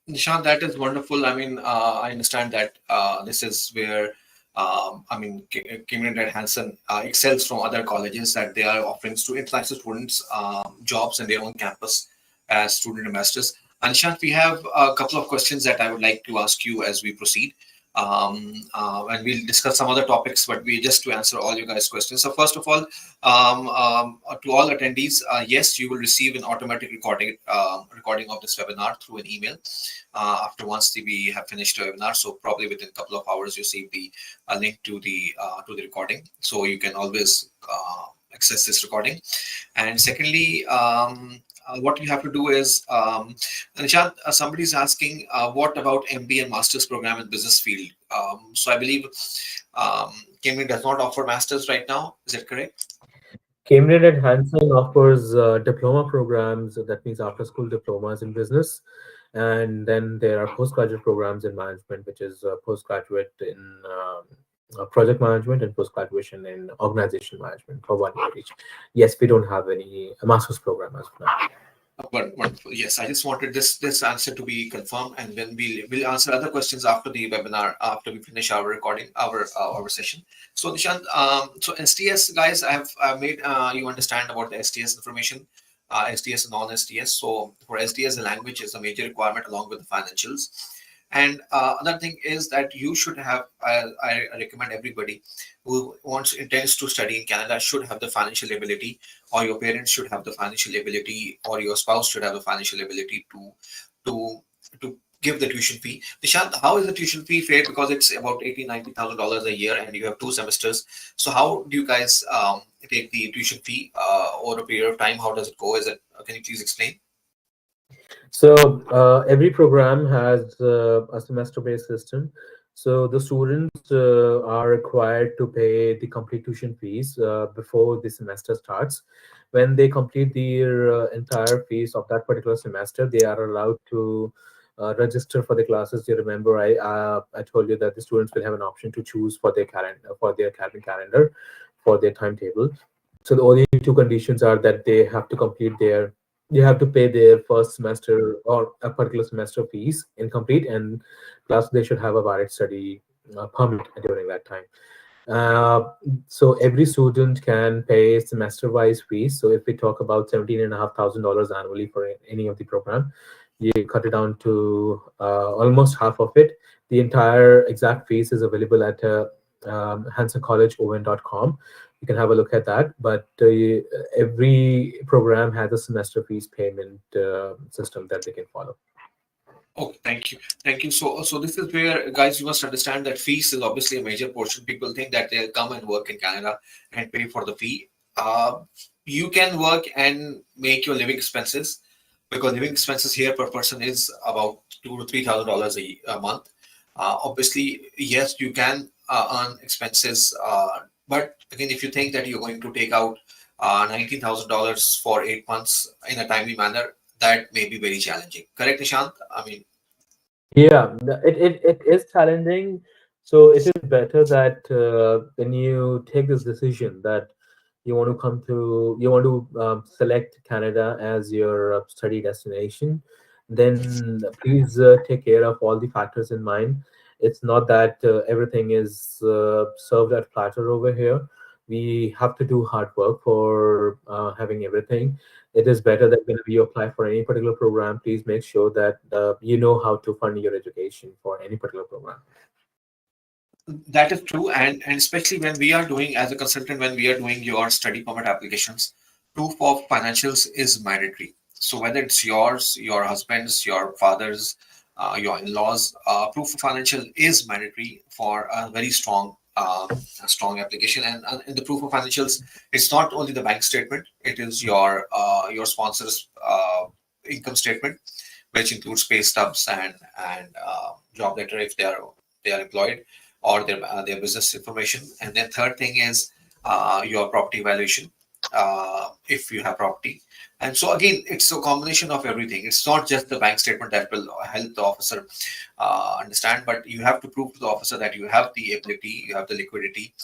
Nishant, that is wonderful. I mean, I understand that this is where, Cambridge and Hanson excels from other colleges, that they are offering international students jobs in their own campus as student ambassadors. And Nishant, we have a couple of questions that I would like to ask you as we proceed. And we'll discuss some other topics, but we just to answer all you guys' questions. So first of all, to all attendees, yes, you will receive an automatic recording of this webinar through an email after once we have finished the webinar. So probably within a couple of hours, you see the link to the recording, so you can always access this recording. And secondly, what you have to do is, Nishant, somebody is asking, what about MBA and master's program in business field? So I believe Cambridge does not offer masters right now. Is that correct? Cambridge and Hanson offers diploma programs, that means after school diplomas in business. And then there are postgraduate programs in management, which is postgraduate in project management and post-graduation in organization management for 1 year each. Yes, we don't have any master's program as of now. Wonderful. Yes, I just wanted this answer to be confirmed, and then we'll answer other questions after the webinar, after we finish our recording, our session. So Nishant, so STS guys, I've made you understand about the STS information, STS and non-STS. So for STS, the language is a major requirement along with the financials. And another thing is that you should have, I recommend everybody who intends to study in Canada should have the financial ability, or your parents should have the financial ability, or your spouse should have the financial ability to to give the tuition fee. Nishant, how is the tuition fee fair? Because it's about $90,000 a year, and you have 2 semesters. So how do you guys take the tuition fee over a period of time? How does it go? Is it? Can you please explain? So every program has a semester-based system. So the students are required to pay the complete tuition fees before the semester starts. When they complete their entire fees of that particular semester, they are allowed to register for the classes. You remember, I told you that the students will have an option to choose for their calendar, for their academic calendar, for their timetable. So the only two conditions are that they have to complete their you have to pay their first semester or a particular semester fees incomplete, and plus they should have a valid study permit during that time. So every student can pay semester-wise fees. So if we talk about $17,500 annually for any of the program, you cut it down to almost half of it. The entire exact fees is available at hansoncollegeowen.com. You can have a look at that. But every program has a semester fees payment system that they can follow. Oh, thank you. Thank you. So this is where, guys, you must understand that fees is obviously a major portion. People think that they'll come and work in Canada and pay for the fee. You can work and make your living expenses, because living expenses here per person is about $2,000 to $3,000 a month. Obviously, yes, you can earn expenses, but again, if you think that you're going to take out $19,000 for 8 months in a timely manner, that may be very challenging. Correct, Nishant? I mean, Yeah, it is challenging. So it is better that when you take this decision that you want to select Canada as your study destination, then please take care of all the factors in mind. It's not that everything is served at platter over here. We have to do hard work for having everything. It is better that whenever you apply for any particular program, please make sure that you know how to fund your education for any particular program. That is true, and especially when we are doing as a consultant, when we are doing your study permit applications, proof of financials is mandatory. So whether it's yours, your husband's, your father's, your in-laws, proof of financial is mandatory for a very strong application. And in the proof of financials, it's not only the bank statement; it is your sponsor's income statement, which includes pay stubs and job letter if they are employed, or their business information. And then third thing is your property valuation, if you have property. And so again, it's a combination of everything. It's not just the bank statement that will help the officer understand, but you have to prove to the officer that you have the ability, you have the liquidity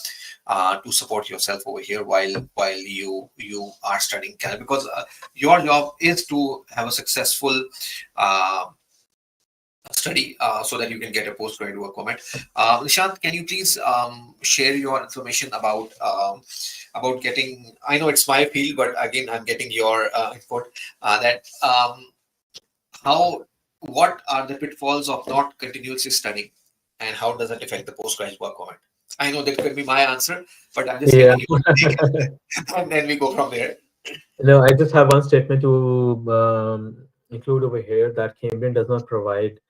to support yourself over here while you are studying Canada, because your job is to have a successful uh, study, so that you can get a postgraduate work permit. Nishant, can you please share your information about getting? I know it's my field, but again, I'm getting your input. That how What are the pitfalls of not continuously studying, and how does that affect the postgraduate work permit? I know that could be my answer, but I'm just Yeah. getting your take, and then we go from there. No, I just have one statement to include over here, that Cambridge does not provide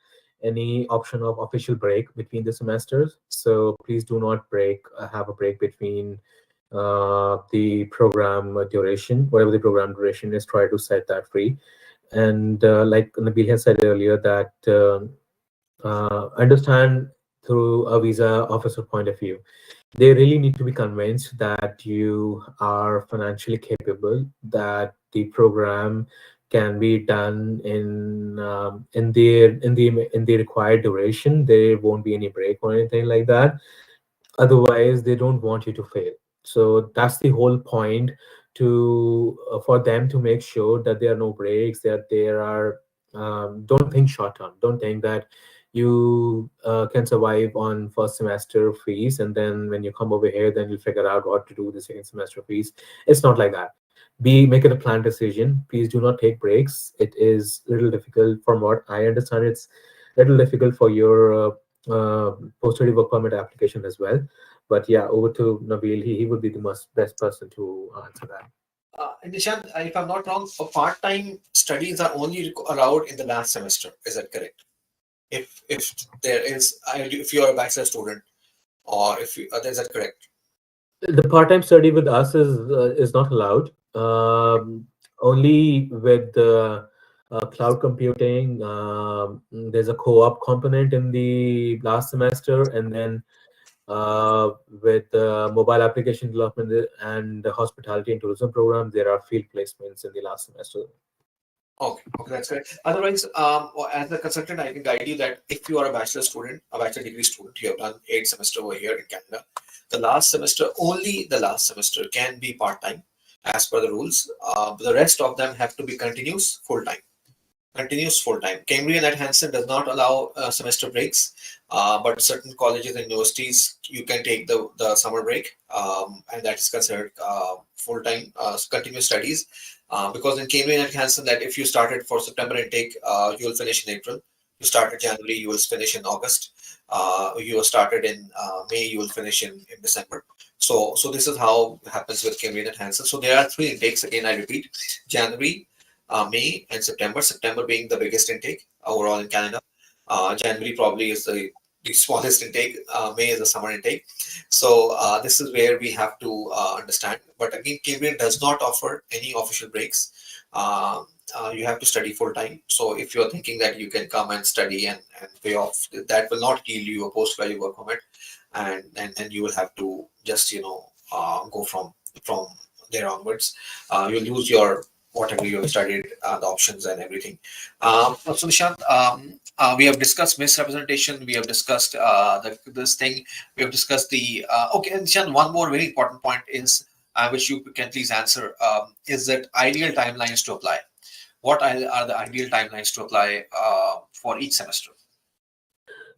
any option of official break between the semesters. So please do not have a break between the program duration, whatever the program duration is. Try to set that free. And like Nabil has said earlier, that understand through a visa officer point of view, they really need to be convinced that you are financially capable, that the program can be done in the required duration. There won't be any break or anything like that. Otherwise, they don't want you to fail. So that's the whole point, to for them to make sure that there are no breaks, that there are don't think short term. Don't think that you can survive on first semester fees, and then when you come over here, then you'll figure out what to do with the second semester fees. It's not like that. Make it a planned decision. Please do not take breaks. It is a little difficult. From what I understand, it's a little difficult for your post-study work permit application as well. But yeah, over to Nabil. He would be the best person to answer that. And Nishant, if I'm not wrong, for part-time studies are only allowed in the last semester. Is that correct? If there is, if you are a bachelor student, or if you, is that correct? The part-time study with us is not allowed. Only with cloud computing. There's a co-op component in the last semester, and then with mobile application development and the hospitality and tourism program, there are field placements in the last semester. Okay, that's correct. Otherwise, as a consultant, I can guide you that if you are a bachelor student, a bachelor degree student, you have done 8 semesters over here in Canada. The last semester, only the last semester can be part-time as per the rules. The rest of them have to be continuous full-time. Continuous full-time. Cambridge and Hanson does not allow semester breaks, but certain colleges and universities, you can take the summer break, and that is considered full-time continuous studies. Because in Cambridge and Hanson, that if you started for September intake, you will finish in April. You started January, you will finish in August. You started in May, you will finish in December. So this is how it happens with Cambridge and Hanson. So there are 3 intakes. Again, I repeat: January, May, and September. September being the biggest intake overall in Canada. January probably is the smallest intake. May is the summer intake. So this is where we have to understand. But again, Cambridge does not offer any official breaks. You have to study full time. So if you're thinking that you can come and study and pay off, that will not yield you a postgraduate work permit, and then you will have to just go from there onwards. You'll lose your whatever you have studied, the options and everything. So Nishant, we have discussed misrepresentation. We have discussed this thing. We have discussed the okay. And Nishant, one more very important point is, which you can please answer, is that ideal timelines to apply. What are the ideal timelines to apply for each semester?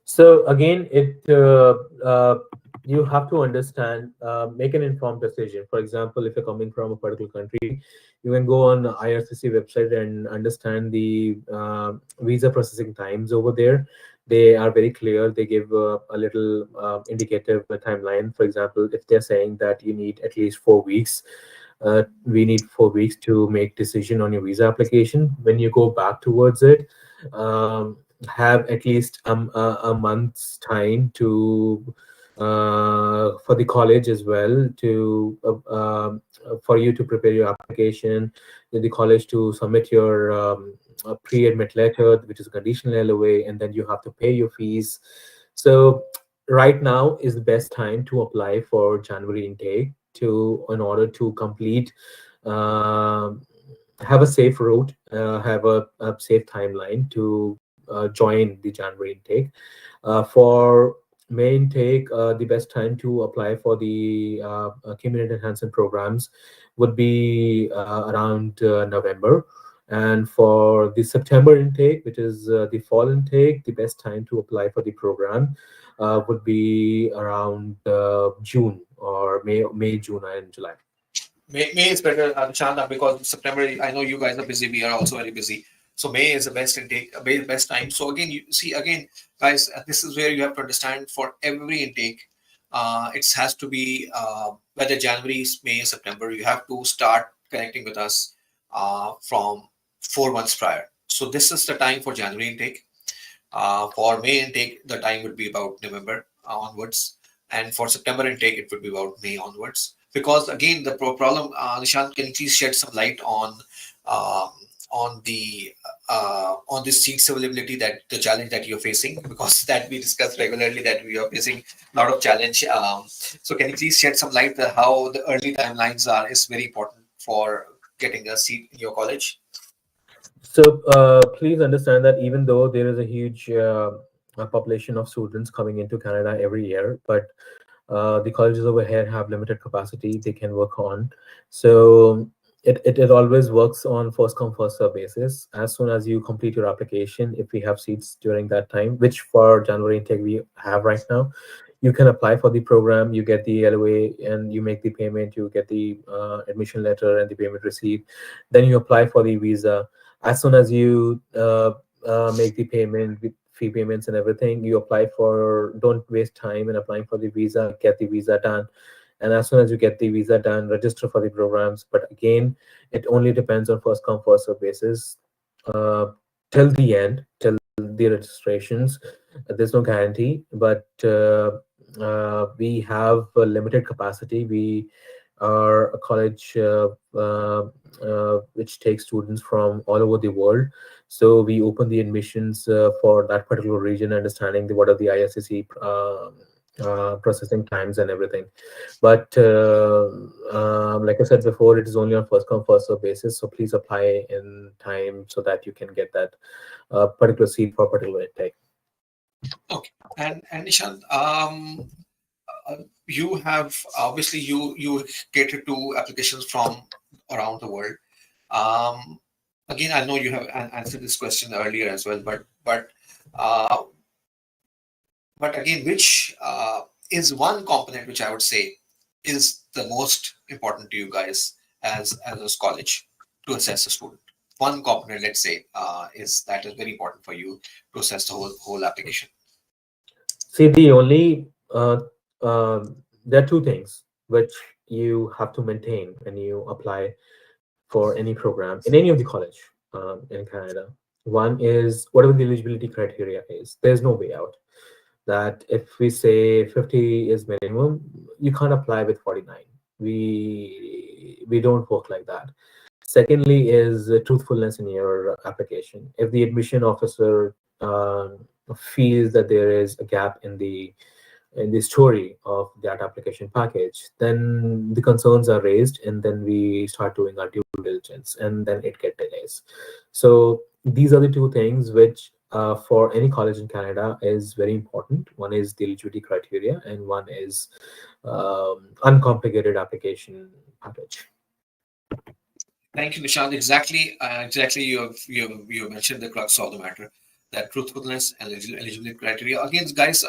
So again, you have to understand, make an informed decision. For example, if you're coming from a particular country, you can go on the IRCC website and understand the visa processing times over there. they are very clear. They give a little indicative timeline. For example, if they're saying that you need at least 4 weeks, we need 4 weeks to make decision on your visa application. When you go back towards it, have at least a month's time to for the college as well to for you to prepare your application, the college to submit your pre-admit letter, which is a conditional LOA, and then you have to pay your fees. So right now is the best time to apply for January intake to in order to complete, have a safe route, have a safe timeline to join the January intake. For May intake, the best time to apply for the community enhancement programs would be around November. And for the September intake, which is the fall intake, the best time to apply for the program would be around June or May, June, and July. May is better, Chanda, because September, I know you guys are busy. We are also very busy. So May is the best intake, best time. So again, you see, again, guys, this is where you have to understand for every intake, it has to be whether January, May, September, you have to start connecting with us from 4 months prior. So this is the time for January intake. For May intake, the time would be about November onwards, and for September intake, it would be about May onwards. Because again, the problem, Nishant, can you please shed some light um, on the on this seats availability, that the challenge that you're facing, because that we discuss regularly that we are facing a lot of challenge. So can you please shed some light on how the early timelines are is very important for getting a seat in your college? So please understand that even though there is a huge population of students coming into Canada every year, but the colleges over here have limited capacity they can work on. So it always works on first come first serve basis. As soon as you complete your application, if we have seats during that time, which for January intake we have right now, you can apply for the program, you get the LOA, and you make the payment, you get the admission letter and the payment receipt. Then you apply for the visa. As soon as you make the payment with fee payments and everything, you apply for, don't waste time in applying for the visa, get the visa done. And as soon as you get the visa done, register for the programs. But again, it only depends on first come first serve basis uh, till the end, till the registrations. There's no guarantee, but we have a limited capacity. We are a college which takes students from all over the world. So we open the admissions for that particular region, understanding what are the ISSC processing times and everything. But like I said before, it is only on first come first serve basis. So please apply in time so that you can get that particular seat for a particular intake. Okay, and Nishant, you have obviously you cater to applications from around the world. Um, Again, I know you have answered this question earlier as well, uh, but again, which is one component which I would say is the most important to you guys as a college to assess a student. One component, let's say, is that is very important for you to assess the whole application. See, the only there are two things which you have to maintain when you apply for any program in any of the college in Canada. One is whatever the eligibility criteria is. There's no way out. That if we say 50 is minimum, you can't apply with 49. We don't work like that. Secondly, is truthfulness in your application. If the admission officer feels that there is a gap in the story of that application package, then the concerns are raised, and then we start doing our due diligence, and then it get delays. So these are the two things which for any college in Canada is very important. One is the eligibility criteria, and one is uncomplicated application package. Thank you, Nishant. Exactly. You have mentioned the crux of the matter, that truthfulness and eligibility criteria. Again, guys,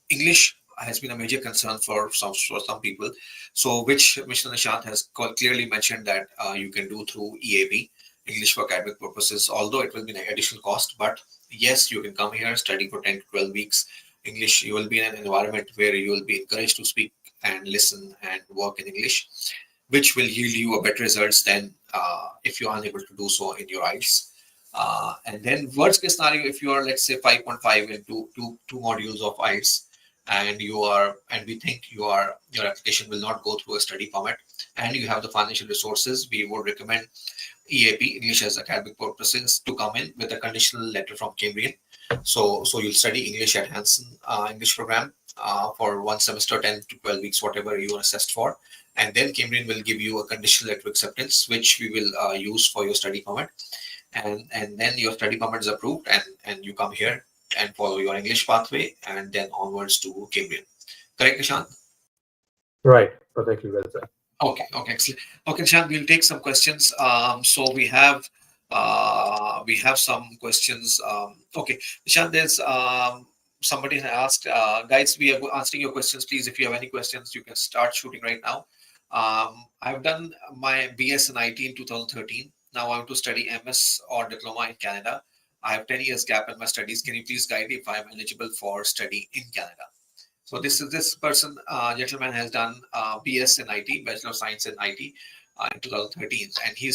English has been a major concern for some people. So, which Mr. Nishant has clearly mentioned that you can do through EAP. English for academic purposes, although it will be an additional cost. But yes, you can come here, study for 10 to 12 weeks English. You will be in an environment where you will be encouraged to speak and listen and work in English, which will yield you a better results than if you are unable to do so in your IELTS. And then worst case scenario, if you are, let's say, 5.5 in two modules of IELTS, and we think your application will not go through a study permit, and you have the financial resources, we would recommend EAP, English as Academic Purposes, to come in with a conditional letter from Cambrian. So you'll study English at Hanson English program for one semester, 10 to 12 weeks, whatever you are assessed for. And then Cambrian will give you a conditional letter of acceptance, which we will use for your study permit. And then your study permit is approved, and you come here and follow your English pathway, and then onwards to Cambrian. Correct, Nishant? Right. Perfectly well said. Okay, excellent. Okay, Nishant, we'll take some questions. So we have some questions. Okay, Nishant, there's somebody has asked, guys, we are answering your questions. Please, if you have any questions, you can start shooting right now. I've done my BS in IT in 2013. Now I want to study MS or diploma in Canada. I have 10 years gap in my studies. Can you please guide me if I'm eligible for study in Canada? So this person, gentleman, has done BS in IT, Bachelor of Science in IT, in 2013, and he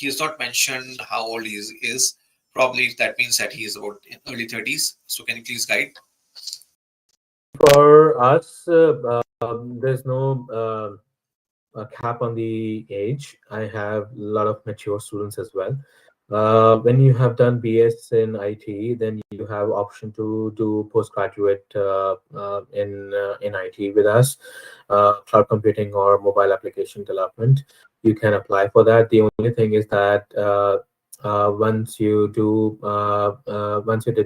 has not mentioned how old he is. Probably that means that he is about in early 30s. So can you please guide? For us, there's no cap on the age. I have a lot of mature students as well. When you have done BS in IT, then you have option to do postgraduate in IT with us, cloud computing or mobile application development. You can apply for that. The only thing is that once you did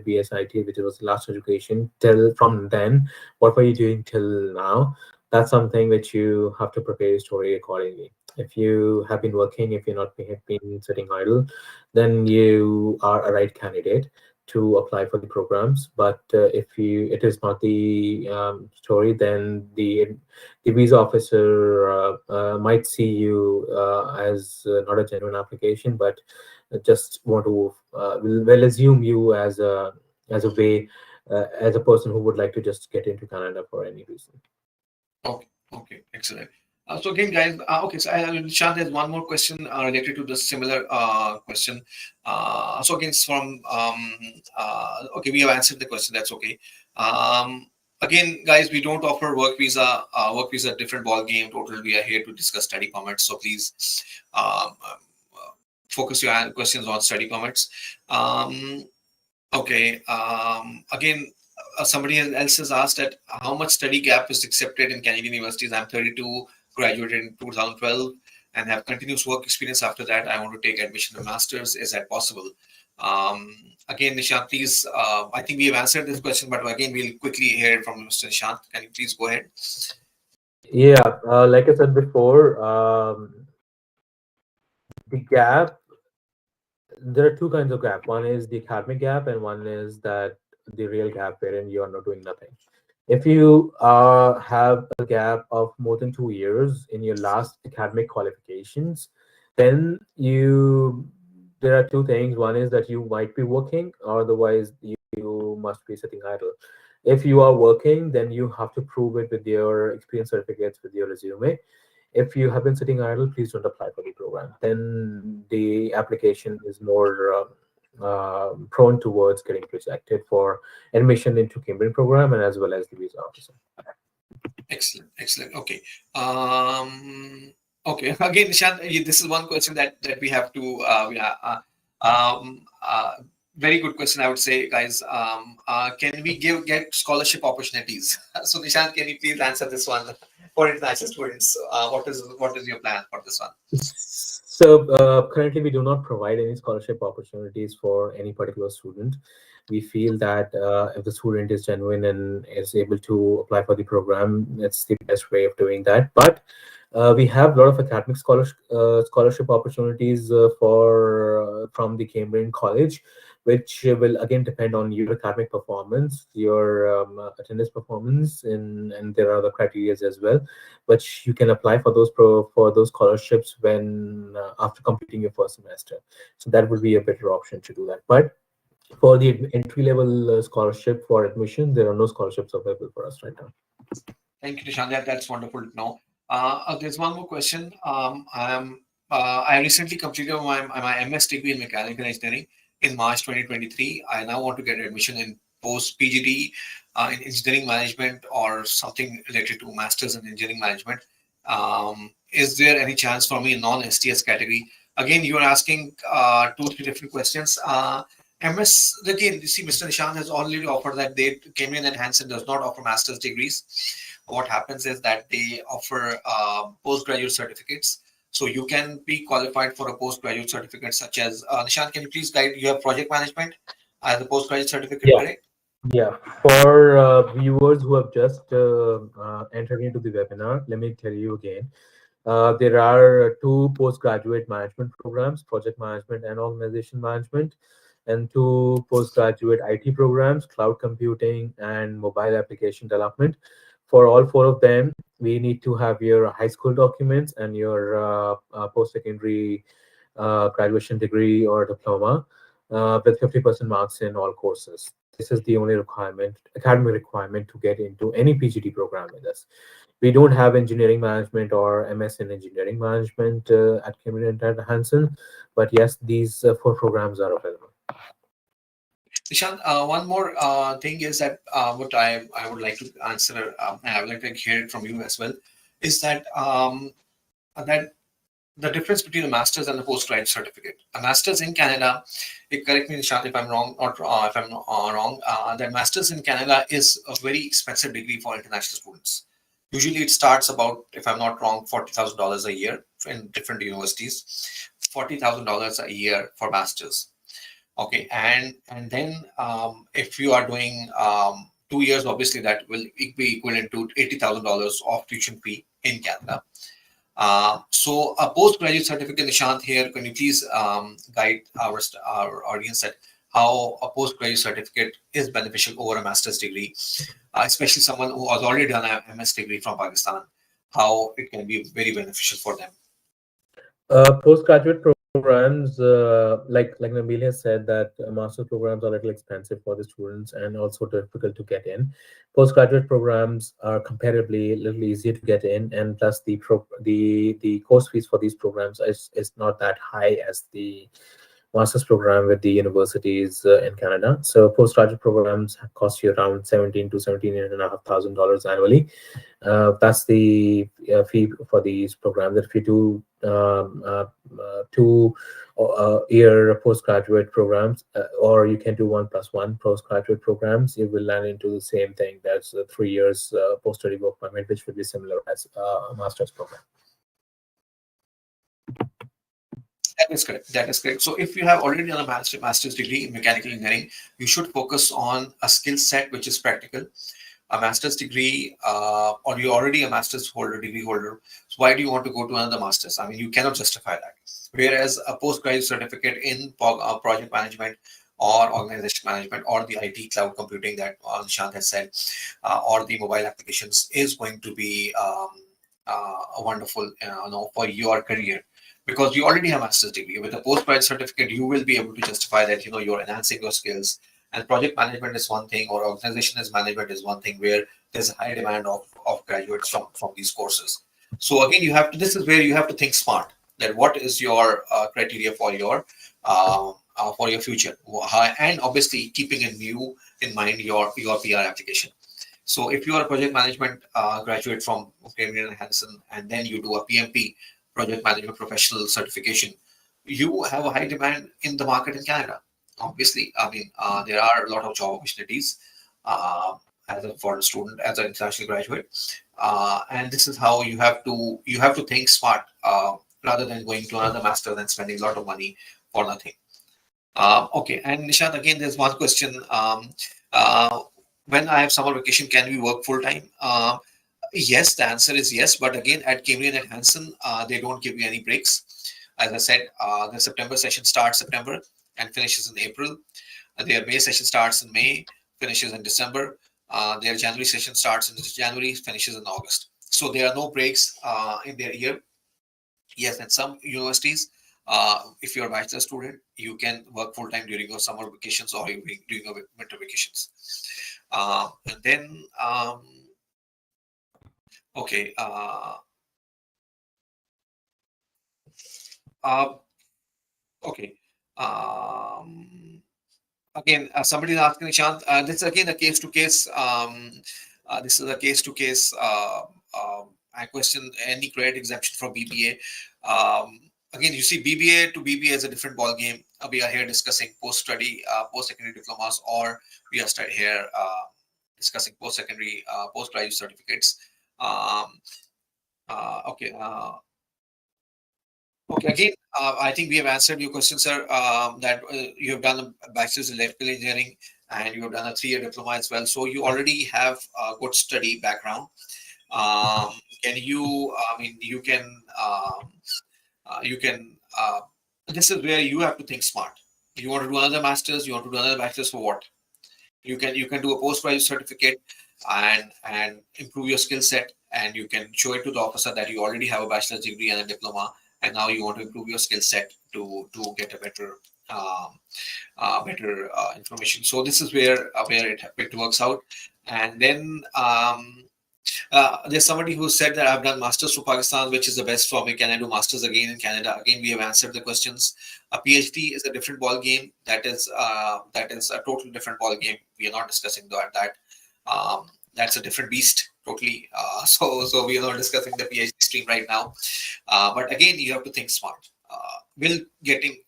BS IT, which was last education, till from then, what were you doing till now? That's something which you have to prepare your story accordingly. If you have been working, if you're not have been sitting idle, then you are a right candidate to apply for the programs. But if it is not the story, then the visa officer might see you as not a genuine application, but just want to will assume you as a way as a person who would like to just get into Canada for any reason. Okay, excellent. So again, guys, okay, so Nishant has one more question related to the similar question. So again, it's from, okay, we have answered the question, that's okay. Again, guys, we don't offer work visa. Work visa, different ball game. Total, we are here to discuss study permits. So please focus your questions on study permits. Okay, again, somebody else has asked that how much study gap is accepted in Canadian universities. I'm 32, graduated in 2012, and have continuous work experience after that. I want to take admission to masters. Is that possible? Again, Nishant, please. I think we have answered this question, but again, we'll quickly hear it from Mr. Nishant. Can you please go ahead? Yeah, like I said before, the gap. There are two kinds of gap. One is the academic gap, and one is that the real gap wherein you are not doing nothing. If you have a gap of more than 2 years in your last academic qualifications, then there are two things. One is that you might be working, or otherwise you must be sitting idle. If you are working, then you have to prove it with your experience certificates, with your resume. If you have been sitting idle, please don't apply for the program. Then the application is more prone towards getting rejected for admission into Cambrian program, and as well as the visa officer. Excellent. Okay. Okay. Again, Nishant, this is one question that we have to. Very good question, I would say, guys. Can we get scholarship opportunities? So, Nishant, can you please answer this one for international students? What is your plan for this one? So currently, we do not provide any scholarship opportunities for any particular student. We feel that if the student is genuine and is able to apply for the program, it's the best way of doing that. But we have a lot of academic scholarship opportunities from the Cambrian College. which will again depend on your academic performance, your attendance performance, and there are other criteria as well, which you can apply for those scholarships when after completing your first semester. So that would be a better option to do that. But for the entry level scholarship for admission, there are no scholarships available for us right now. Thank you, Nishant. That's wonderful to know. There's one more question. I recently completed my MS degree in mechanical engineering in March 2023. I now want to get admission in post PGD in engineering management or something related to masters in engineering management. Is there any chance for me in non-STS category? Again, you are asking 2-3 different questions. MS, again, you see, Mr. Nishant has already offered that they came in and Hansen does not offer master's degrees. What happens is that they offer postgraduate certificates. So you can be qualified for a postgraduate certificate such as, Nishant, can you please guide, you have project management as a postgraduate certificate, Yeah. correct? Yeah, for viewers who have just entered into the webinar, let me tell you again. There are two postgraduate management programs, project management and organization management, and two postgraduate IT programs, cloud computing and mobile application development. For all four of them, we need to have your high school documents and your post-secondary graduation degree or diploma with 50% marks in all courses. This is the only requirement, academic requirement to get into any PGD program with us. We don't have engineering management or MS in engineering management at Cambridge and at Hansen, but yes, these four programs are available. Nishant, one more thing is that what I would like to answer, and I would like to hear it from you as well, is that that the difference between a master's and a postgraduate certificate. A master's in Canada, correct me, Nishant, if I'm wrong, or if I'm wrong, that master's in Canada is a very expensive degree for international students. Usually it starts about, if I'm not wrong, $40,000 a year in different universities, $40,000 a year for masters. Okay, and then if you are doing 2 years, obviously that will be equivalent to $80,000 of tuition fee in Canada. So a postgraduate certificate, Nishant, here, can you please guide our audience that how a postgraduate certificate is beneficial over a master's degree, especially someone who has already done a MS degree from Pakistan, how it can be very beneficial for them. Postgraduate programs, like Nabil has said, that master programs are a little expensive for the students and also difficult to get in. Postgraduate programs are comparably a little easier to get in, and plus the course fees for these programs is not that high as the master's program with the universities in Canada. So postgraduate programs cost you around $17,000 to $17,500 annually. That's the fee for these programs. If you do 2-year postgraduate programs, or you can do 1+1 postgraduate programs, you will land into the same thing. That's 3 years post-study work permit, which will be similar as a master's program. That is correct. That is correct. So if you have already done a master's degree in mechanical engineering, you should focus on a skill set which is practical. A master's degree, or you're already a master's degree holder. So why do you want to go to another master's? I mean, you cannot justify that. Whereas a postgraduate certificate in project management or organization management or the IT cloud computing that Nishant has said, or the mobile applications is going to be a wonderful, for your career. Because you already have a master's degree. With a postgraduate certificate, you will be able to justify that you're enhancing your skills. And project management is one thing, or organizational management is one thing, where there's a high demand of graduates from these courses. So again, this is where you have to think smart. That what is your criteria for your future, and obviously keeping in mind your PR application. So if you are a project management graduate from Cambridge and Hansen, and then you do a PMP, project management professional certification, you have a high demand in the market in Canada. Obviously, I mean, there are a lot of job opportunities as a foreign student, as an international graduate, and this is how you have to think smart rather than going to another master and spending a lot of money for nothing. Okay, and Nishant, again, there's one question. When I have summer vacation, can we work full time? Yes, the answer is yes. But again, at Cambridge and Hansen, they don't give you any breaks. As I said, the September session starts September and finishes in April. Their May session starts in May, finishes in December. Their January session starts in January, finishes in August. So there are no breaks in their year. Yes, in some universities, if you're a bachelor student, you can work full time during your summer vacations or during your winter vacations. And then, okay, uh, okay. Again, somebody is asking, Nishant, this is again a case to case. This is a case to case. I question any credit exemption for BBA. Again, you see, BBA to BBA is a different ball game. We are here discussing post study, post secondary diplomas, or we are here discussing post secondary, post graduate certificates. Okay. Okay, again, I think we have answered your question, sir, that you have done a bachelor's in electrical engineering and you have done a 3-year diploma as well. So you already have a good study background. Can you, I mean, you can, this is where you have to think smart. You want to do another master's, you want to do another bachelor's for what? You can do a postgraduate certificate and improve your skill set, and you can show it to the officer that you already have a bachelor's degree and a diploma, and now you want to improve your skill set to get a better information. So this is where it works out. And then there's somebody who said that I've done masters for Pakistan, which is the best for me. Can I do masters again in Canada? Again, we have answered the questions. A PhD is a different ball game. That is a totally different ball game. We are not discussing that. That's a different beast totally. So we are not discussing the PhD stream right now. But again, you have to think smart. Will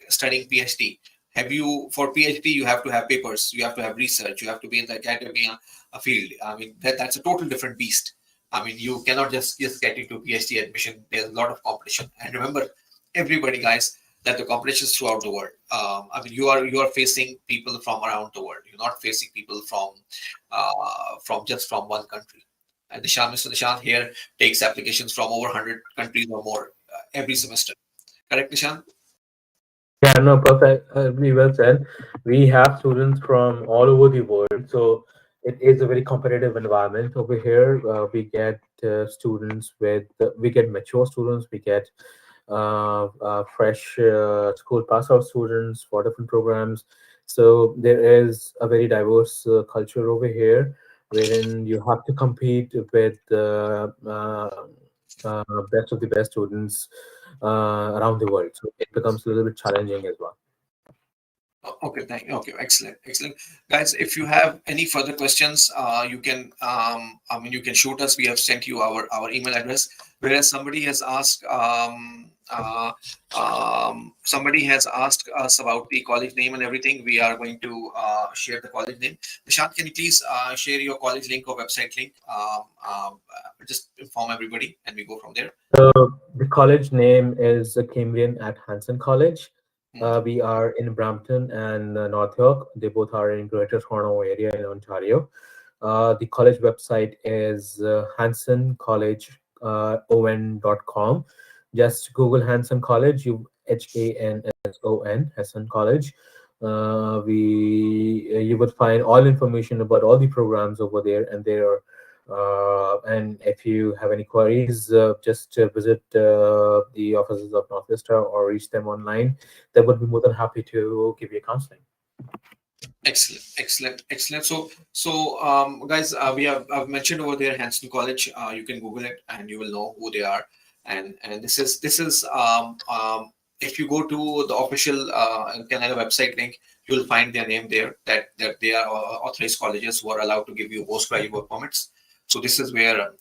studying PhD? Have you, for PhD, you have to have papers, you have to have research, you have to be in the academia field. I mean, that's a total different beast. I mean, you cannot just get into PhD admission. There's a lot of competition. And remember, everybody, guys, that the competition is throughout the world. I mean, you are facing people from around the world. You're not facing people from one country. And Mr. Nishant here takes applications from over 100 countries or more every semester. Correct, Nishant? Yeah, no, perfect. Really well said. We have students from all over the world, so it is a very competitive environment over here. We get students we get mature students, we get fresh school pass out students for different programs. So there is a very diverse culture over here, wherein you have to compete with best of the best students around the world. So it becomes a little bit challenging as well. Okay, thank you. Okay, excellent, guys. If you have any further questions, you can, I mean, you can shoot us. We have sent you our email address. Whereas somebody has asked, somebody has asked us about the college name and everything. We are going to share the college name. Nishant, can you please share your college link or website link? Just inform everybody, and we go from there. So the college name is Cambrian at Hanson College. We are in Brampton and North York. They both are in Greater Toronto area in Ontario. The college website is hansoncollegeon.com. Just Google Hanson College, HANSON, Hanson College. You would find all information about all the programs over there, and and if you have any queries, just visit the offices of Northwestern or reach them online. They would be more than happy to give you counseling. Excellent. So guys, I've mentioned over there Hanson College. You can Google it and you will know who they are. And this is if you go to the official Canada website link, you will find their name there. That they are authorized colleges who are allowed to give you postgraduate work permits. So this is where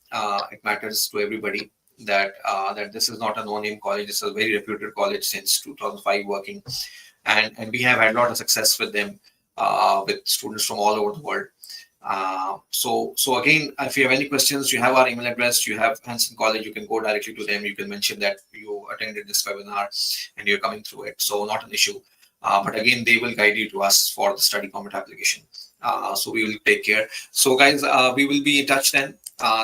it matters to everybody that this is not a no-name college. This is a very reputed college since 2005 working, and we have had a lot of success with them, with students from all over the world. So again, if you have any questions, you have our email address, you have Hanson College, you can go directly to them. You can mention that you attended this webinar and you're coming through it. So not an issue. But again, they will guide you to us for the study permit application. So we will take care. So guys, we will be in touch then.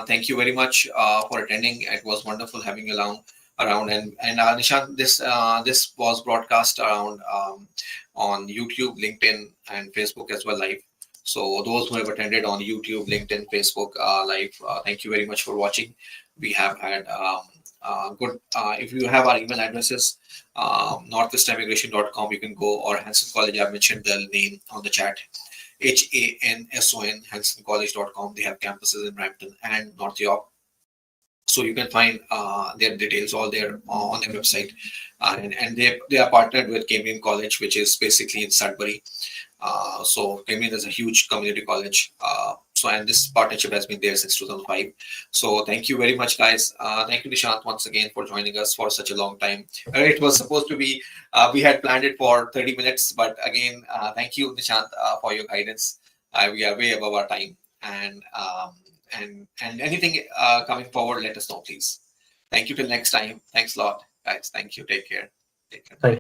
Thank you very much for attending. It was wonderful having you along. around. And Nishant, this was broadcast around on YouTube, LinkedIn, and Facebook as well live. So those who have attended on YouTube, LinkedIn, Facebook live, thank you very much for watching. We have had good. If you have our email addresses, northwestimmigration.com, you can go, or Hanson College. I've mentioned the name on the chat. HANSON, HansonCollege.com. They have campuses in Brampton and North York. So you can find their details all there on their website. And they are partnered with Cambridge College, which is basically in Sudbury. So Cambridge is a huge community college. And this partnership has been there since 2005. So thank you very much, guys. Thank you, Nishant, once again for joining us for such a long time. It was supposed to be, we had planned it for 30 minutes, but again, thank you, Nishant, for your guidance. We are way above our time. And anything coming forward, let us know, please. Thank you till next time. Thanks a lot, guys. Thank you. Take care. Take care. Thank